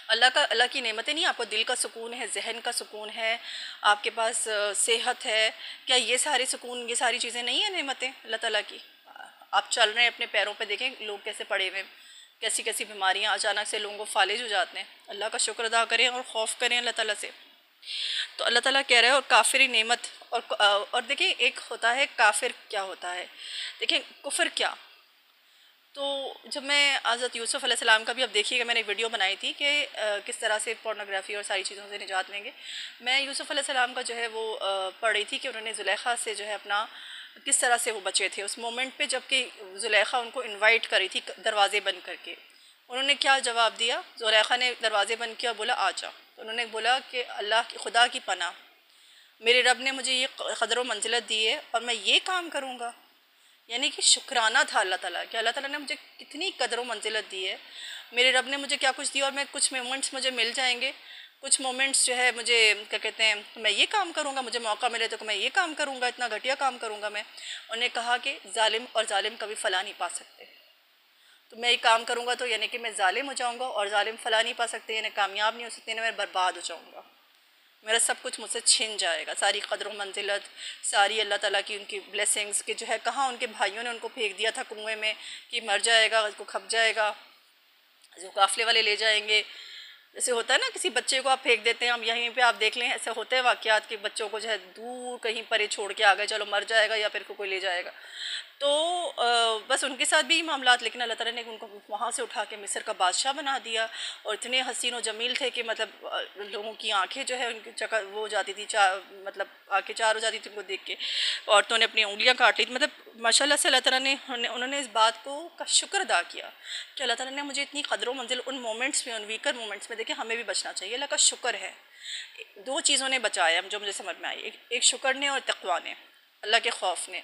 اللہ کی نعمتیں نہیں. آپ کو دل کا سکون ہے، ذہن کا سکون ہے، آپ کے پاس صحت ہے. کیا یہ سارے سکون، یہ ساری چیزیں نہیں ہیں نعمتیں اللہ تعالیٰ کی؟ آپ چل رہے ہیں اپنے پیروں پہ، دیکھیں لوگ کیسے پڑے ہوئے ہیں، کیسی کیسی بیماریاں اچانک سے لوگوں کو فالج ہو جاتے ہیں. اللہ کا شکر ادا کریں اور خوف کریں اللہ تعالیٰ سے. تو اللہ تعالیٰ کہہ رہے ہیں اور کافری نعمت. اور دیکھیں ایک ہوتا ہے کافر، کیا ہوتا ہے، دیکھیں کفر کیا. تو جب میں حضرت یوسف علیہ السلام کا بھی اب دیکھیے گا، میں نے ایک ویڈیو بنائی تھی کہ کس طرح سے پورنوگرافی اور ساری چیزوں سے نجات لیں گے. میں یوسف علیہ السلام کا جو ہے وہ پڑھ رہی تھی کہ انہوں نے زلیخا سے جو ہے اپنا کس طرح سے وہ بچے تھے اس مومنٹ پہ، جب کہ زلیخا ان کو انوائٹ کری تھی دروازے بند کر کے. انہوں نے کیا جواب دیا؟ زلیخا نے دروازے بند کیا، بولا آ جا. تو انہوں نے بولا کہ اللہ کی خدا کی پناہ، میرے رب نے مجھے یہ قدر و منزلت دی ہے اور میں یہ کام کروں گا. یعنی کہ شکرانہ تھا اللہ تعالیٰ کہ اللہ تعالیٰ نے مجھے کتنی قدر و منزلت دی ہے، میرے رب نے مجھے کیا کچھ دیا، اور میں کچھ مومنٹس مجھے مل جائیں گے، کچھ مومنٹس جو ہے مجھے کیا کہتے ہیں میں یہ کام کروں گا، مجھے موقع ملے تو میں یہ کام کروں گا، اتنا گھٹیا کام کروں گا میں. انہوں نے کہا کہ ظالم اور ظالم کبھی فلاح نہیں پا سکتے. تو میں یہ کام کروں گا تو یعنی کہ میں ظالم ہو جاؤں گا، اور ظالم فلاح نہیں پا سکتے یعنی کامیاب نہیں ہو سکتے، یعنی میں برباد ہو جاؤں گا، میرا سب کچھ مجھ سے چھن جائے گا. ساری قدر و منزلت، ساری اللہ تعالیٰ کی ان کی بلیسنگز کہ جو ہے کہاں ان کے بھائیوں نے ان کو پھینک دیا تھا کنویں میں کہ مر جائے گا، اس کو کھپ جائے گا، جو قافلے والے لے جائیں گے. جیسے ہوتا ہے نا کسی بچے کو آپ پھینک دیتے ہیں، ہم یہیں پہ آپ دیکھ لیں ایسے ہوتے ہیں واقعات کہ بچوں کو جو ہے دور کہیں پرے چھوڑ کے آ گئے، چلو مر جائے گا یا پھر کوئی لے جائے گا. تو بس ان کے ساتھ بھی معاملات، لیکن اللہ تعالیٰ نے ان کو وہاں سے اٹھا کے مصر کا بادشاہ بنا دیا. اور اتنے حسین و جمیل تھے کہ مطلب لوگوں کی آنکھیں جو ہے ان کی وہ ہو جاتی تھی، مطلب آنکھیں چار ہو جاتی تھی ان کو دیکھ کے. عورتوں نے اپنی انگلیاں کاٹ لی تھی. مطلب ماشاء اللہ سے اللہ تعالیٰ نے انہوں نے اس بات کو کا شکر ادا کیا کہ اللہ تعالیٰ نے مجھے اتنی قدر و منزل ان مومنٹس میں، ان ویکر مومنٹس میں. دیکھیں ہمیں بھی بچنا چاہیے، اللہ کا شکر ہے. دو چیزوں نے بچایا جو مجھے سمجھ میں آئی، ایک شکر نے اور تقویٰ نے، اللہ کے خوف نے.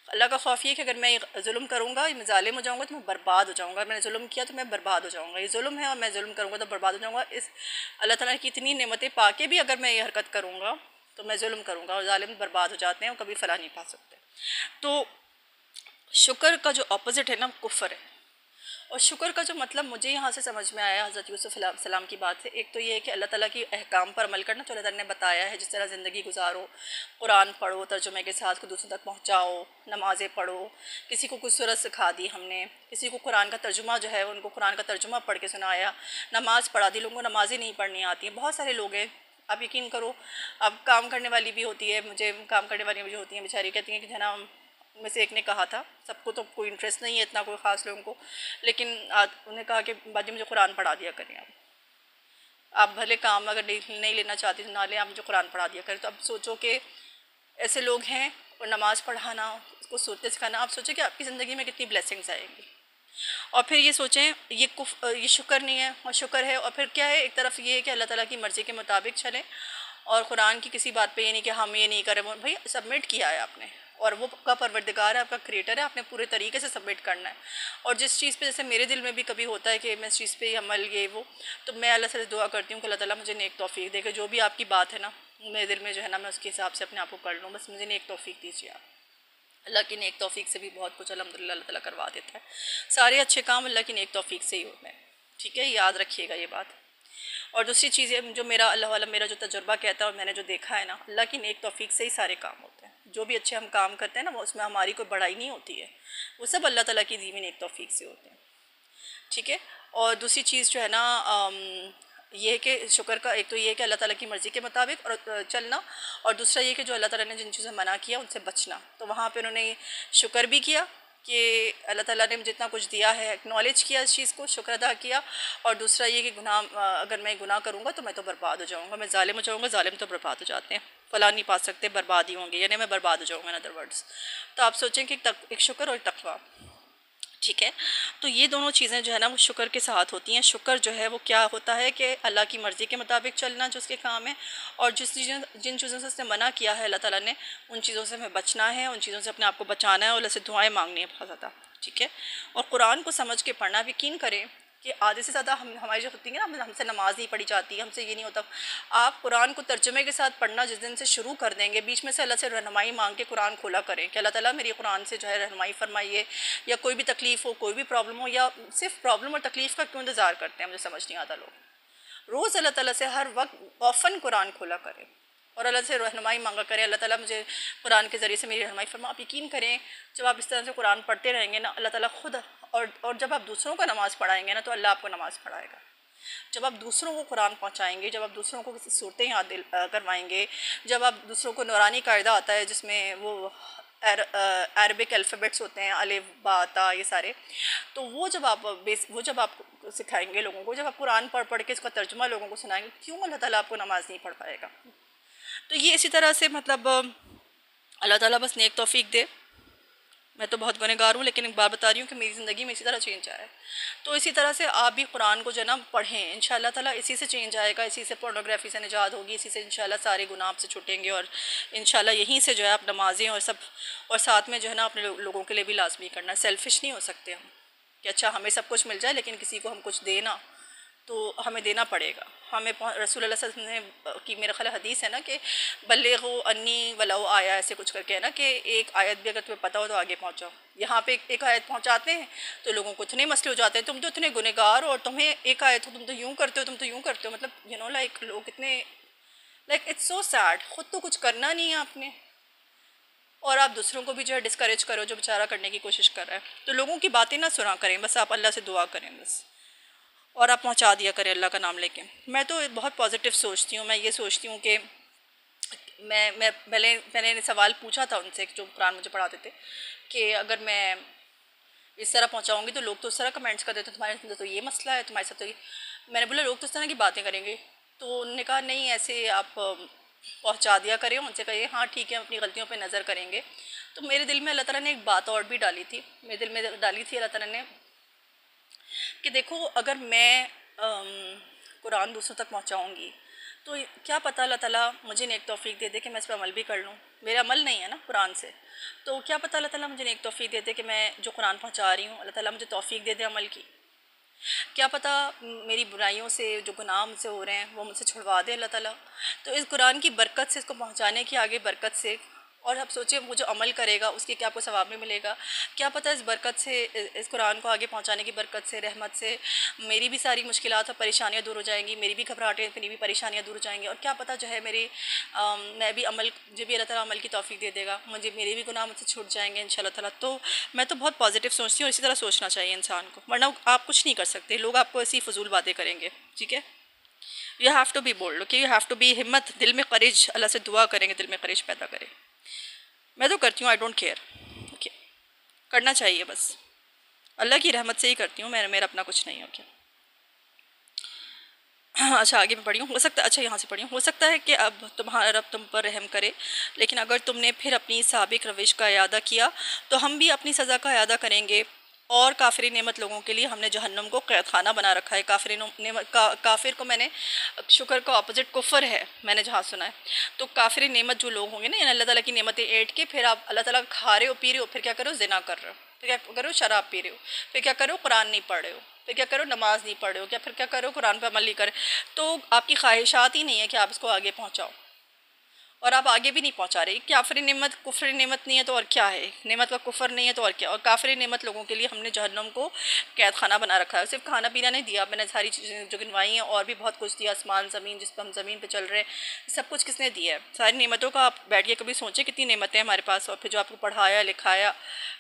اللہ کا خوف یہ کہ اگر میں ظلم کروں گا، میں ظالم ہو جاؤں گا تو میں برباد ہو جاؤں گا. میں نے ظلم کیا تو میں برباد ہو جاؤں گا، یہ ظلم ہے اور میں ظلم کروں گا تو برباد ہو جاؤں گا. اس اللہ تعالیٰ کی اتنی نعمتیں پا کے بھی اگر میں یہ حرکت کروں گا تو میں ظلم کروں گا، اور ظالم برباد ہو جاتے ہیں اور کبھی فلاح نہیں پا سکتے. تو شکر کا جو اپوزٹ ہے نا کفر ہے. اور شکر کا جو مطلب مجھے یہاں سے سمجھ میں آیا حضرت یوسف علیہ السلام کی بات سے، ایک تو یہ ہے کہ اللہ تعالیٰ کی احکام پر عمل کرنا، تو اللہ تعالیٰ نے بتایا ہے جس طرح زندگی گزارو، قرآن پڑھو، ترجمے کے ساتھ کو دوسروں تک پہنچاؤ، نمازیں پڑھو. کسی کو کچھ سورت سکھا دی ہم نے، کسی کو قرآن کا ترجمہ جو ہے ان کو قرآن کا ترجمہ پڑھ کے سنایا، نماز پڑھا دی. لوگوں کو نمازیں نہیں پڑھنی آتی ہیں، بہت سارے لوگ ہیں. آپ یقین کرو، اب کام کرنے والی بھی ہوتی ہے، مجھے کام کرنے والی بھی ہوتی ہیں بیچاری، کہتی ہیں کہ جناب میں سے ایک نے کہا تھا، سب کو تو کوئی انٹرسٹ نہیں ہے اتنا کوئی خاص لوگوں کو، لیکن انہوں نے کہا کہ باجی مجھے قرآن پڑھا دیا کریں. آپ بھلے کام اگر نہیں لینا چاہتی تو نہ لیں، آپ مجھے قرآن پڑھا دیا کریں. تو اب سوچو کہ ایسے لوگ ہیں اور نماز پڑھانا، اس کو صورتیں سکھانا، آپ سوچیں کہ آپ کی زندگی میں کتنی بلیسنگز آئیں گی. اور پھر یہ سوچیں یہ شکر نہیں ہے اور شکر ہے. اور پھر کیا ہے، ایک طرف یہ ہے کہ اللہ تعالیٰ کی مرضی کے مطابق چلیں اور قرآن کی کسی بات پہ یہ نہیں کہ ہم یہ نہیں کریں. بھائی سبمٹ کیا ہے آپ نے، اور وہ آپ کا پروردگار ہے، آپ کا کریٹر ہے، آپ نے پورے طریقے سے سبمٹ کرنا ہے. اور جس چیز پہ جیسے میرے دل میں بھی کبھی ہوتا ہے کہ میں اس چیز پہ عمل یہ وہ، تو میں اللہ سے دعا کرتی ہوں کہ اللہ تعالیٰ مجھے نیک توفیق دے کہ جو بھی آپ کی بات ہے نا میرے دل میں جو ہے نا میں اس کے حساب سے اپنے آپ کو کر لوں. بس مجھے نیک توفیق دیجیے آپ. اللہ کی نیک توفیق سے بھی بہت کچھ الحمدللہ اللہ تعالیٰ کروا دیتا ہے. سارے اچھے کام اللہ کی نیک توفیق سے ہی ہوتے ہیں. ٹھیک ہے، یاد رکھیے گا یہ بات. اور دوسری چیز ہے جو میرا اللہ والا میرا جو تجربہ کہتا ہے اور میں نے جو دیکھا ہے نا، اللہ کی نیک توفیق سے ہی سارے کام ہوتے ہیں. جو بھی اچھے ہم کام کرتے ہیں نا، وہ اس میں ہماری کوئی بڑائی نہیں ہوتی ہے، وہ سب اللہ تعالیٰ کی دی ہوئی نیک توفیق سے ہوتے ہیں. ٹھیک ہے. اور دوسری چیز جو ہے نا یہ ہے کہ شکر کا ایک تو یہ ہے کہ اللہ تعالیٰ کی مرضی کے مطابق اور چلنا، اور دوسرا یہ کہ جو اللہ تعالیٰ نے جن چیزوں سے منع کیا ان سے بچنا. تو وہاں پہ انہوں نے شکر بھی کیا کہ اللہ تعالیٰ نے جتنا کچھ دیا ہے اکنالج کیا اس چیز کو، شکر ادا کیا. اور دوسرا یہ کہ گناہ اگر میں گناہ کروں گا تو میں تو برباد ہو جاؤں گا، میں ظالم ہو جاؤں گا. ظالم تو برباد ہو جاتے ہیں، فلاں نہیں پا سکتے، برباد ہی ہوں گے، یعنی میں برباد ہو جاؤں گا ان ادر ورڈس. تو آپ سوچیں کہ ایک شکر اور ایک تقویٰ. ٹھیک ہے. تو یہ دونوں چیزیں جو ہے نا وہ شکر کے ساتھ ہوتی ہیں. شکر جو ہے وہ کیا ہوتا ہے کہ اللہ کی مرضی کے مطابق چلنا جو اس کے کام ہے، اور جن چیزوں سے اس نے منع کیا ہے اللہ تعالیٰ نے، ان چیزوں سے ہمیں بچنا ہے، ان چیزوں سے اپنے آپ کو بچانا ہے اور اللہ سے دعائیں مانگنی ہے بہت زیادہ. ٹھیک ہے. اور قرآن کو سمجھ کے پڑھنا. یقین کریں کہ آدھے سے زیادہ ہماری جو ہوتی ہے نا، ہم سے نماز نہیں پڑھی جاتی، ہم سے یہ نہیں ہوتا. آپ قرآن کو ترجمے کے ساتھ پڑھنا جس دن سے شروع کر دیں گے، بیچ میں سے اللہ سے رہنمائی مانگ کے قرآن کھولا کریں کہ اللہ تعالیٰ میری قرآن سے جو ہے رہنمائی فرمائیے، یا کوئی بھی تکلیف ہو، کوئی بھی پرابلم ہو، یا صرف پرابلم اور تکلیف کا کیوں انتظار کرتے ہیں، مجھے سمجھ نہیں آتا. لوگ روز اللہ تعالیٰ سے ہر وقت آفن قرآن کھولا کریں اور اللہ سے رہنمائی مانگا کریں، اللہ تعالیٰ مجھے قرآن کے ذریعے سے میری رہنمائی فرما. آپ یقین کریں جب آپ اس طرح سے قرآن پڑھتے رہیں گے نا، اللہ تعالیٰ خود اور جب آپ دوسروں کو نماز پڑھائیں گے نا تو اللہ آپ کو نماز پڑھائے گا. جب آپ دوسروں کو قرآن پہنچائیں گے، جب آپ دوسروں کو کسی صورتیں یاد کروائیں گے، جب آپ دوسروں کو نورانی قاعدہ آتا ہے جس میں وہ عربک الفابیٹس ہوتے ہیں، الف با تا، یہ سارے، تو وہ جب آپ سکھائیں گے لوگوں کو، جب آپ قرآن پڑھ کے اس کا ترجمہ لوگوں کو سنائیں گے، کیوں اللہ تعالیٰ آپ کو نماز نہیں پڑھ پائے گا؟ تو یہ اسی طرح سے مطلب اللہ تعالیٰ بس نیک توفیق دے. میں تو بہت گنہگار ہوں، لیکن ایک بات بتا رہی ہوں کہ میری زندگی میں اسی طرح چینج آیا ہے. تو اسی طرح سے آپ بھی قرآن کو جو ہے نا پڑھیں، انشاءاللہ تعالیٰ اسی سے چینج آئے گا، اسی سے پورنوگرافی سے نجات ہوگی، اسی سے انشاءاللہ سارے گناہ آپ سے چھوٹیں گے، اور انشاءاللہ یہیں سے جو ہے آپ نمازیں اور سب، اور ساتھ میں جو ہے نا اپنے لوگوں کے لیے بھی لازمی کرنا. سیلفش نہیں ہو سکتے ہم کہ اچھا ہمیں سب کچھ مل جائے لیکن کسی کو ہم کچھ دینا، تو ہمیں دینا پڑے گا. ہمیں رسول اللہ صلی اللہ علیہ وسلم نے کی میرا خیال حدیث ہے نا کہ بلغوا انی ولو آیا، ایسے کچھ کر کے ہے نا کہ ایک آیت بھی اگر تمہیں پتہ ہو تو آگے پہنچاؤ. یہاں پہ ایک آیت پہنچاتے ہیں تو لوگوں کو اتنے مسئلے ہو جاتے ہیں، تم تو اتنے گنہگار ہو اور تمہیں ایک آیت ہو، تم تو یوں کرتے ہو، تم تو یوں کرتے ہو. مطلب لائک لوگ اتنے اٹس سو سیڈ. خود تو کچھ کرنا نہیں ہے آپ نے، اور آپ دوسروں کو بھی جو ہے ڈسکریج کرو جو بیچارہ کرنے کی کوشش کر رہا ہے. تو لوگوں کی باتیں نہ سنا کریں، بس آپ اللہ سے دعا کریں بس، اور آپ پہنچا دیا کریں اللہ کا نام لے کے. میں تو بہت پازیٹیو سوچتی ہوں. میں یہ سوچتی ہوں کہ میں پہلے نے سوال پوچھا تھا ان سے جو قرآن مجھے پڑھاتے تھے کہ اگر میں اس طرح پہنچاؤں گی تو لوگ تو اس طرح کمنٹس کرتے تھے، تمہارے ساتھ تو یہ مسئلہ ہے، تمہارے ساتھ تو یہ. میں نے بولا لوگ تو اس طرح کی باتیں کریں گے. تو انہوں نے کہا نہیں، ایسے آپ پہنچا دیا کریں، ان سے کہیے ہاں ٹھیک ہے اپنی غلطیوں پہ نظر کریں گے. تو میرے دل میں اللہ تعالیٰ نے ایک بات اور بھی ڈالی تھی، میرے دل میں ڈالی تھی اللہ تعالیٰ نے کہ دیکھو اگر میں قرآن دوسروں تک پہنچاؤں گی تو کیا پتہ اللہ تعالیٰ مجھے نیک توفیق دے دے کہ میں اس پہ عمل بھی کر لوں. میرا عمل نہیں ہے نا قرآن سے، تو کیا پتہ اللہ تعالیٰ مجھے نیک توفیق دے دے کہ میں جو قرآن پہنچا رہی ہوں اللہ تعالیٰ مجھے توفیق دے دے عمل کی. کیا پتہ میری برائیوں سے، جو گناہ مجھ سے ہو رہے ہیں وہ مجھ سے چھڑوا دے اللہ تعالیٰ. تو اس قرآن کی برکت سے، اس کو پہنچانے کی آگے برکت سے، اور آپ سوچیں وہ جو عمل کرے گا اس کے کیا آپ کو ثواب میں ملے گا. کیا پتہ اس برکت سے، اس قرآن کو آگے پہنچانے کی برکت سے، رحمت سے میری بھی ساری مشکلات اور پریشانیاں دور ہو جائیں گی، میری بھی گھبراہٹیں، میری بھی پریشانیاں دور ہو جائیں گی. اور کیا پتہ جو ہے میں بھی مجھے بھی اللہ تعالیٰ عمل کی توفیق دے دے گا، میرے بھی گناہ مجھ سے چھوٹ جائیں گے انشاءاللہ تعالیٰ. تو میں تو بہت پازیٹیو سوچتی ہوں، اور اسی طرح سوچنا چاہیے انسان کو، ورنہ آپ کچھ نہیں کر سکتے. لوگ آپ کو ایسی فضول باتیں کریں گے. ٹھیک ہے. You have to be bold, okay, you have to be ہمت، دل میں کریج، اللہ سے دعا کریں گے دل میں کریج پیدا کرے. میں تو کرتی ہوں، آئی ڈونٹ کیئر، اوکے، کرنا چاہیے بس. اللہ کی رحمت سے ہی کرتی ہوں، میرا اپنا کچھ نہیں. اوکے. اچھا آگے میں پڑھی ہوں. اچھا یہاں سے پڑھی ہوں. ہو سکتا ہے کہ اب تمہارا رب تم پر رحم کرے، لیکن اگر تم نے پھر اپنی سابق روش کا اعادہ کیا تو ہم بھی اپنی سزا کا اعادہ کریں گے. اور کافر نعمت لوگوں کے لیے ہم نے جہنم کو قید خانہ بنا رکھا ہے. کافر کو میں نے، شکر کا اپوزٹ کفر ہے میں نے جہاں سنا ہے. تو کافر نعمت جو لوگ ہوں گے نا، یعنی اللہ تعالیٰ کی نعمتیں ایٹ کے پھر آپ اللہ تعالیٰ کھا رہے ہو، پی رہے ہو، پھر کیا کرو، زنا کر رہے ہو، پھر کیا کرو، شراب پی رہے ہو، پھر کیا کرو، قرآن نہیں پڑھ رہے ہو، پھر کیا کرو، نماز نہیں پڑھ رہے ہو، پھر کیا کرو، قرآن پہ عمل نہیں کرے. تو آپ کی خواہشات ہی نہیں ہے کہ آپ اس کو آگے پہنچاؤ. اور آپ آگے بھی نہیں پہنچا رہے. کافر نعمت کفر نعمت نہیں ہے تو اور کیا ہے؟ نعمت کا کفر نہیں ہے تو اور کیا؟ اور کافر نعمت لوگوں کے لیے ہم نے جہنم کو قید خانہ بنا رکھا ہے. صرف کھانا پینا نہیں دیا، میں نے ساری چیزیں جو گنوائی ہیں اور بھی بہت کچھ دیا، آسمان زمین جس پہ ہم زمین پہ چل رہے ہیں، سب کچھ کس نے دیا ہے؟ ساری نعمتوں کا آپ بیٹھ کے کبھی سوچیں کتنی نعمتیں ہیں ہمارے پاس، اور پھر جو آپ کو پڑھایا لکھایا،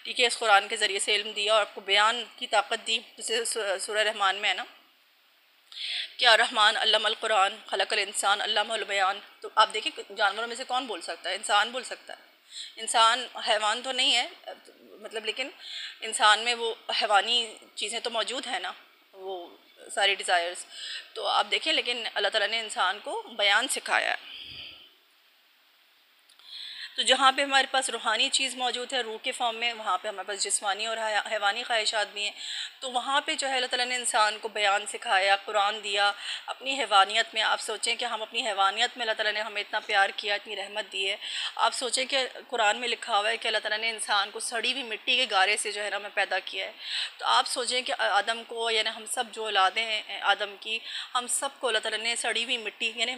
ٹھیک ہے، اس قرآن کے ذریعے سے علم دیا اور آپ کو بیان کی طاقت دی، جسے سورہ رحمان میں ہے نا، کیا رحمان علم القرآن خلق الانسان علامہ البیان. تو آپ دیکھیں جانوروں میں سے کون بول سکتا ہے؟ انسان بول سکتا ہے. انسان حیوان تو نہیں ہے مطلب، لیکن انسان میں وہ حیوانی چیزیں تو موجود ہیں نا، وہ ساری ڈیزائرز. تو آپ دیکھیں لیکن اللہ تعالیٰ نے انسان کو بیان سکھایا ہے. تو جہاں پہ ہمارے پاس روحانی چیز موجود ہے روح کے فارم میں، وہاں پہ ہمارے پاس جسمانی اور حیوانی خواہشات بھی ہیں. تو وہاں پہ جو ہے اللہ تعالیٰ نے انسان کو بیان سکھایا، قرآن دیا. اپنی حیوانیت میں آپ سوچیں کہ ہم اپنی حیوانیت میں اللہ تعالیٰ نے ہمیں اتنا پیار کیا، اتنی رحمت دی ہے. آپ سوچیں کہ قرآن میں لکھا ہوا ہے کہ اللہ تعالیٰ نے انسان کو سڑی ہوئی مٹی کے گارے سے جو ہے نا ہمیں پیدا کیا ہے. تو آپ سوچیں کہ آدم کو، یعنی ہم سب جو اولادیں ہیں آدم کی، ہم سب کو اللہ تعالیٰ نے سڑی ہوئی مٹی، یعنی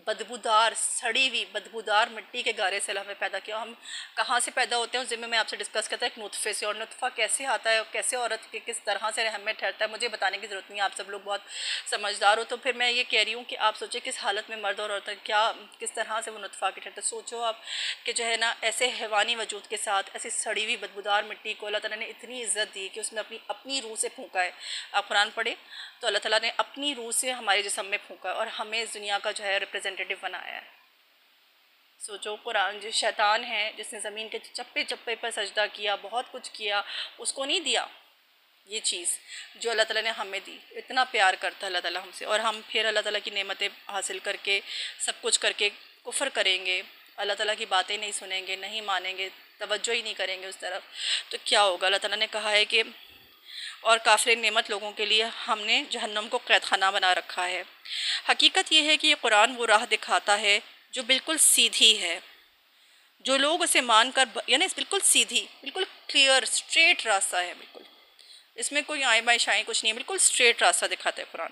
بدبودار سڑی ہوئی بدبودار مٹی کے گارے سے ہمیں پیدا کیا. ہم کہاں سے پیدا ہوتے ہیں اس ذمہ میں آپ سے ڈسکس کرتا ہے، ایک نطفے سے. اور نطفہ کیسے آتا ہے اور کیسے عورت کے کس طرح سے رحم میں ٹھہرتا ہے، مجھے بتانے کی ضرورت نہیں ہے، آپ سب لوگ بہت سمجھدار ہو. تو پھر میں یہ کہہ رہی ہوں کہ آپ سوچیں کس حالت میں مرد اور عورت کیا کس طرح سے وہ نطفہ کے ٹھہرتا ہے. سوچو آپ کہ جو ہے نا ایسے حیوانی وجود کے ساتھ ایسی سڑی ہوئی بدبودار مٹی کو اللہ تعالیٰ نے اتنی عزت دی کہ اس میں اپنی روح سے پھونکا ہے. آپ قرآن پڑھیں تو اللہ تعالیٰ نے اپنی روح سے ہمارے جسم میں پھونکا اور ہمیں اس دنیا کا جو ہے ریپریزنٹیٹیو بنایا ہے. سوچو قرآن جو شیطان ہے جس نے زمین کے چپے چپے پر سجدہ کیا، بہت کچھ کیا، اس کو نہیں دیا یہ چیز جو اللہ تعالیٰ نے ہمیں دی. اتنا پیار کرتا ہے اللہ تعالیٰ ہم سے، اور ہم پھر اللہ تعالیٰ کی نعمتیں حاصل کر کے سب کچھ کر کے کفر کریں گے، اللہ تعالیٰ کی باتیں نہیں سنیں گے، نہیں مانیں گے، توجہ ہی نہیں کریں گے اس طرف. تو کیا ہوگا؟ اللہ تعالیٰ نے کہا ہے کہ اور کافر نعمت لوگوں کے لیے ہم نے جہنم کو قید خانہ بنا رکھا ہے. حقیقت یہ ہے کہ یہ قرآن وہ راہ دکھاتا ہے جو بالکل سیدھی ہے. جو لوگ اسے مان کر یعنی بالکل سیدھی، بالکل کلیئر اسٹریٹ راستہ ہے، بالکل اس میں کوئی آئیں بائیں شائیں کچھ نہیں ہے، بالکل اسٹریٹ راستہ دکھاتا ہے قرآن.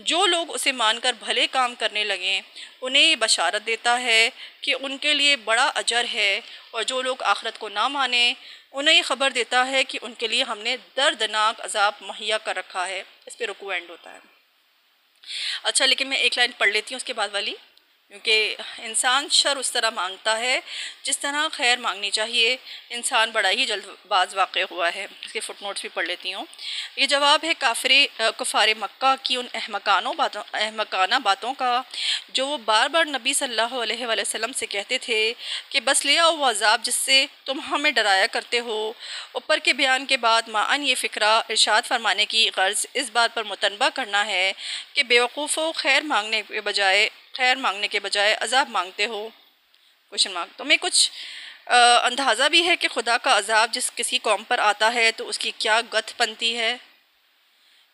جو لوگ اسے مان کر بھلے کام کرنے لگیں انہیں یہ بشارت دیتا ہے کہ ان کے لیے بڑا اجر ہے، اور جو لوگ آخرت کو نہ مانیں انہیں یہ خبر دیتا ہے کہ ان کے لیے ہم نے دردناک عذاب مہیا کر رکھا ہے. اس پہ رکوع اینڈ ہوتا ہے. اچھا لیکن میں ایک لائن پڑھ لیتی ہوں اس کے بعد والی، کیونکہ انسان شر اس طرح مانگتا ہے جس طرح خیر مانگنی چاہیے. انسان بڑا ہی جلد باز واقع ہوا ہے. اس کے فٹ نوٹس بھی پڑھ لیتی ہوں. یہ جواب ہے کفار مکہ کی ان احمقانہ باتوں کا جو وہ بار بار نبی صلی اللہ علیہ وآلہ وسلم سے کہتے تھے کہ بس لے آؤ وہ عذاب جس سے تم ہمیں ڈرایا کرتے ہو. اوپر کے بیان کے بعد معاً یہ فقرہ ارشاد فرمانے کی غرض اس بات پر متنبہ کرنا ہے کہ بیوقوفوں خیر مانگنے کے بجائے عذاب مانگتے ہو. Question mark. تمہیں کچھ اندازہ بھی ہے کہ خدا کا عذاب جس کسی قوم پر آتا ہے تو اس کی کیا گت بنتی ہے؟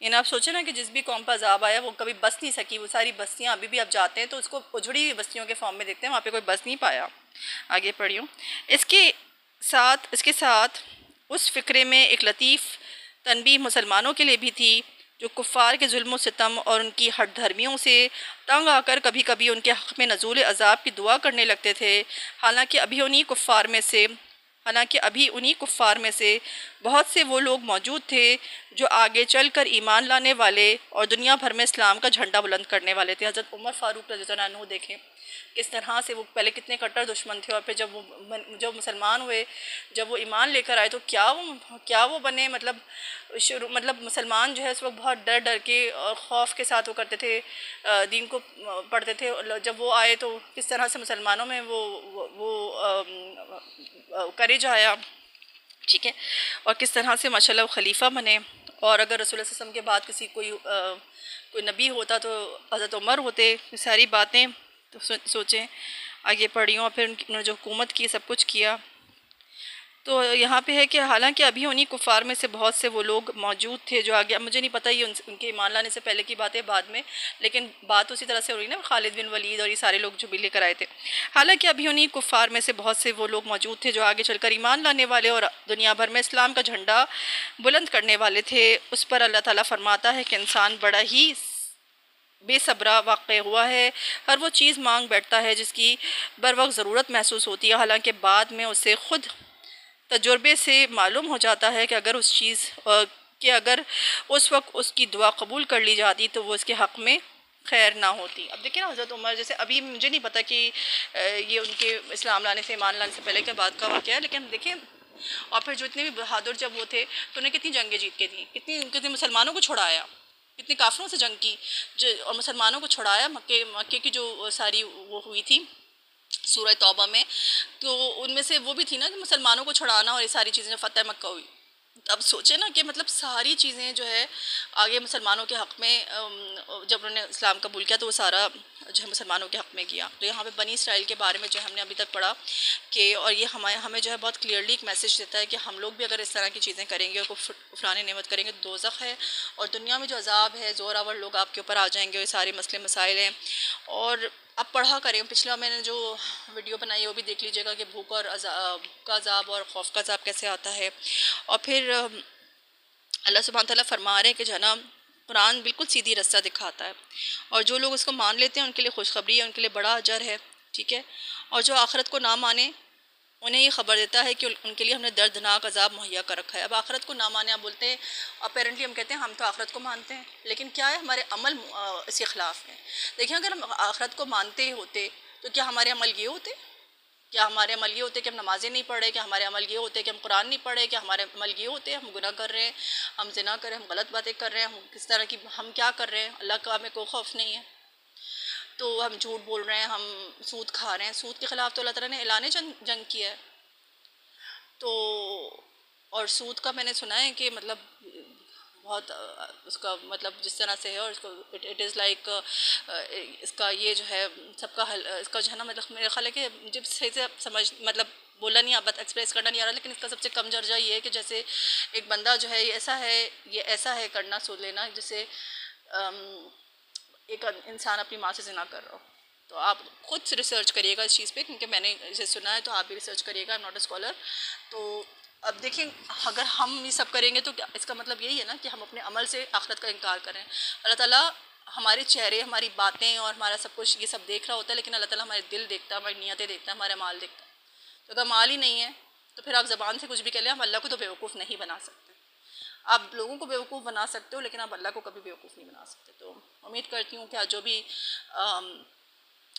یعنی آپ سوچیں نا کہ جس بھی قوم پر عذاب آیا وہ کبھی بس نہیں سکی. وہ ساری بستیاں ابھی بھی آپ جاتے ہیں تو اس کو اجڑی ہوئی بستیوں کے فارم میں دیکھتے ہیں، وہاں پہ کوئی بس نہیں پایا. آگے پڑھیوں. اس کے ساتھ اس فقرے میں ایک لطیف تنبیہ مسلمانوں کے لیے بھی تھی جو کفار کے ظلم و ستم اور ان کی ہٹ دھرمیوں سے تنگ آ کر کبھی کبھی ان کے حق میں نزول عذاب کی دعا کرنے لگتے تھے. حالانکہ ابھی انہی کفار میں سے بہت سے وہ لوگ موجود تھے جو آگے چل کر ایمان لانے والے اور دنیا بھر میں اسلام کا جھنڈا بلند کرنے والے تھے. حضرت عمر فاروق رضی اللہ عنہ دیکھیں کس طرح سے وہ پہلے کتنے کٹر دشمن تھے، اور پھر جب مسلمان ہوئے، جب وہ ایمان لے کر آئے تو کیا وہ بنے. مطلب مسلمان جو ہے اس وقت بہت ڈر کے اور خوف کے ساتھ وہ کرتے تھے، دین کو پڑھتے تھے. جب وہ آئے تو کس طرح سے مسلمانوں میں وہ کریج آیا، ٹھیک ہے، اور کس طرح سے ماشاءاللہ وہ خلیفہ بنے. اور اگر رسول اللہ صلی اللہ علیہ وسلم کے بعد کوئی نبی ہوتا تو حضرت عمر ہوتے. یہ ساری باتیں تو سوچیں. آگے پڑھیوں. اور پھر انہوں نے جو حکومت کی، سب کچھ کیا. تو یہاں پہ ہے کہ حالانکہ ابھی انہی کفار میں سے بہت سے وہ لوگ موجود تھے جو آگے، مجھے نہیں پتہ یہ ان کے ایمان لانے سے پہلے کی بات ہے بعد میں، لیکن بات اسی طرح سے ہو رہی نا، خالد بن ولید اور یہ سارے لوگ جو بھی لے کر آئے تھے. حالانکہ ابھی انہی کفار میں سے بہت سے وہ لوگ موجود تھے جو آگے چل کر ایمان لانے والے اور دنیا بھر میں اسلام کا جھنڈا بلند کرنے والے تھے. اس پر اللہ تعالیٰ فرماتا ہے کہ انسان بڑا ہی بے صبرا واقع ہوا ہے۔ ہر وہ چیز مانگ بیٹھتا ہے جس کی بر وقت ضرورت محسوس ہوتی ہے، حالانکہ بعد میں اسے خود تجربے سے معلوم ہو جاتا ہے کہ اگر اس وقت اس کی دعا قبول کر لی جاتی تو وہ اس کے حق میں خیر نہ ہوتی۔ اب دیکھیں نا حضرت عمر، جیسے ابھی مجھے نہیں پتا کہ یہ ان کے اسلام لانے سے، ایمان لانے سے پہلے کے بعد کا واقعہ ہے، لیکن دیکھیں اور پھر جو اتنے بھی بہادر جب وہ تھے تو انہیں کتنی جنگیں جیت کے تھیں، کتنی مسلمانوں کو چھڑایا، کتنے کافروں سے جنگ کی اور مسلمانوں کو چھڑایا۔ مکے کی جو ساری وہ ہوئی تھی سورہ توبہ میں، تو ان میں سے وہ بھی تھی نا کہ مسلمانوں کو چھڑانا، اور یہ ساری چیزیں فتح مکہ ہوئی۔ اب سوچیں نا کہ مطلب ساری چیزیں جو ہے آگے مسلمانوں کے حق میں، جب انہوں نے اسلام قبول کیا تو وہ سارا جو ہے مسلمانوں کے حق میں کیا۔ تو یہاں پہ بنی اسرائیل کے بارے میں جو ہم نے ابھی تک پڑھا کہ، اور یہ ہمیں جو ہے بہت کلیئرلی ایک میسیج دیتا ہے کہ ہم لوگ بھی اگر اس طرح کی چیزیں کریں گے اور کفران نعمت کریں گے تو دوزخ ہے، اور دنیا میں جو عذاب ہے، زور آور لوگ آپ کے اوپر آ جائیں گے، اور یہ سارے مسئلے مسائل ہیں۔ اور اب پڑھا کریں، پچھلا میں نے جو ویڈیو بنائی ہے وہ بھی دیکھ لیجیے گا کہ بھوک اور کا عذاب اور خوف کا عذاب کیسے آتا ہے۔ اور پھر اللہ سبحانہ تعالیٰ فرما رہے ہیں کہ جو ہے نا قرآن بالکل سیدھی رستہ دکھاتا ہے، اور جو لوگ اس کو مان لیتے ہیں ان کے لیے خوشخبری ہے، ان کے لیے بڑا اجر ہے، ٹھیک ہے۔ اور جو آخرت کو نہ مانے انہیں یہ خبر دیتا ہے کہ ان کے لیے ہم نے دردناک عذاب مہیا کر رکھا ہے۔ اب آخرت کو نہ مانے، آپ بولتے ہیں اپیرنٹلی ہم کہتے ہیں ہم تو آخرت کو مانتے ہیں، لیکن کیا ہے ہمارے عمل اس کے خلاف ہیں۔ دیکھیں اگر ہم آخرت کو مانتے ہوتے تو کیا ہمارے عمل یہ ہوتے؟ کیا ہمارے عمل یہ ہوتے کہ ہم نمازیں نہیں پڑھ رہے؟ کیا ہمارے عمل یہ ہوتے کہ ہم قرآن نہیں پڑھ رہے؟ کیا ہمارے عمل یہ ہوتے ہم گناہ کر رہے ہیں، ہم زنا کر رہے ہیں، ہم غلط باتیں کر رہے ہیں، ہم کس طرح کی ہم کیا کر رہے ہیں، اللہ کا ہمیں کوئی خوف نہیں ہے، تو ہم جھوٹ بول رہے ہیں، ہم سود کھا رہے ہیں۔ سود کے خلاف تو اللہ تعالیٰ نے اعلان جنگ کیا ہے۔ تو اور سود کا میں نے سنا ہے کہ مطلب بہت اس کا مطلب جس طرح سے ہے، اور اس کو اٹ از لائک اس کا یہ جو ہے سب کا حل، اس کا جو ہے نا مطلب میرا خیال ہے کہ مجھے صحیح سے سمجھ مطلب بولا نہیں، بات ایکسپریس کرنا نہیں آ رہا، لیکن اس کا سب سے کم درجہ یہ ہے کہ جیسے ایک بندہ جو ہے یہ ایسا ہے کرنا، سود لینا، جیسے ایک انسان اپنی ماں سے زنا کر رہا ہو۔ تو آپ خود ریسرچ کریے گا اس چیز پہ، کیونکہ میں نے اسے سنا ہے، تو آپ بھی ریسرچ کریے گا، ناٹ اے اسکالر۔ تو اب دیکھیں اگر ہم یہ سب کریں گے تو اس کا مطلب یہی ہے نا کہ ہم اپنے عمل سے آخرت کا انکار کریں۔ اللہ تعالیٰ ہمارے چہرے، ہماری باتیں اور ہمارا سب کچھ یہ سب دیکھ رہا ہوتا ہے، لیکن اللہ تعالیٰ ہمارے دل دیکھتا ہے، ہماری نیتیں دیکھتا ہے، ہمارے اعمال دیکھتا ہے۔ تو اگر اعمال ہی نہیں ہے تو پھر آپ زبان سے کچھ بھی کہہ لیں، ہم اللہ کو تو بیوقوف نہیں بنا سکتے۔ آپ لوگوں کو بیوقوف بنا سکتے ہو لیکن آپ اللہ کو کبھی بیوقوف نہیں بنا سکتے۔ تو امید کرتی ہوں کہ آج جو بھی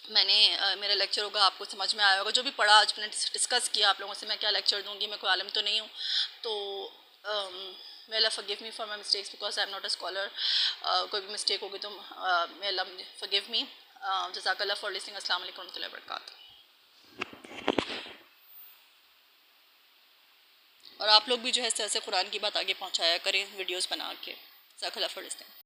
میں نے میرا لیکچر ہوگا آپ کو سمجھ میں آیا ہوگا، جو بھی پڑھا آج میں نے ڈسکس کیا آپ لوگوں سے، میں کیا لیکچر دوں گی، میں کوئی عالم تو نہیں ہوں، تو may Allah forgive me for my mistakes because I am not a scholar۔ کوئی بھی مسٹیک ہوگی تو may Allah forgive me۔ جزاک اللہ فار لسننگ۔ السلام علیکم ورحمۃ اللہ وبرکاتہ۔ اور آپ لوگ بھی جو ہے اس طرح سے قرآن کی بات آگے پہنچایا کریں، ویڈیوز بنا کے۔ جزاک اللہ فار لسننگ۔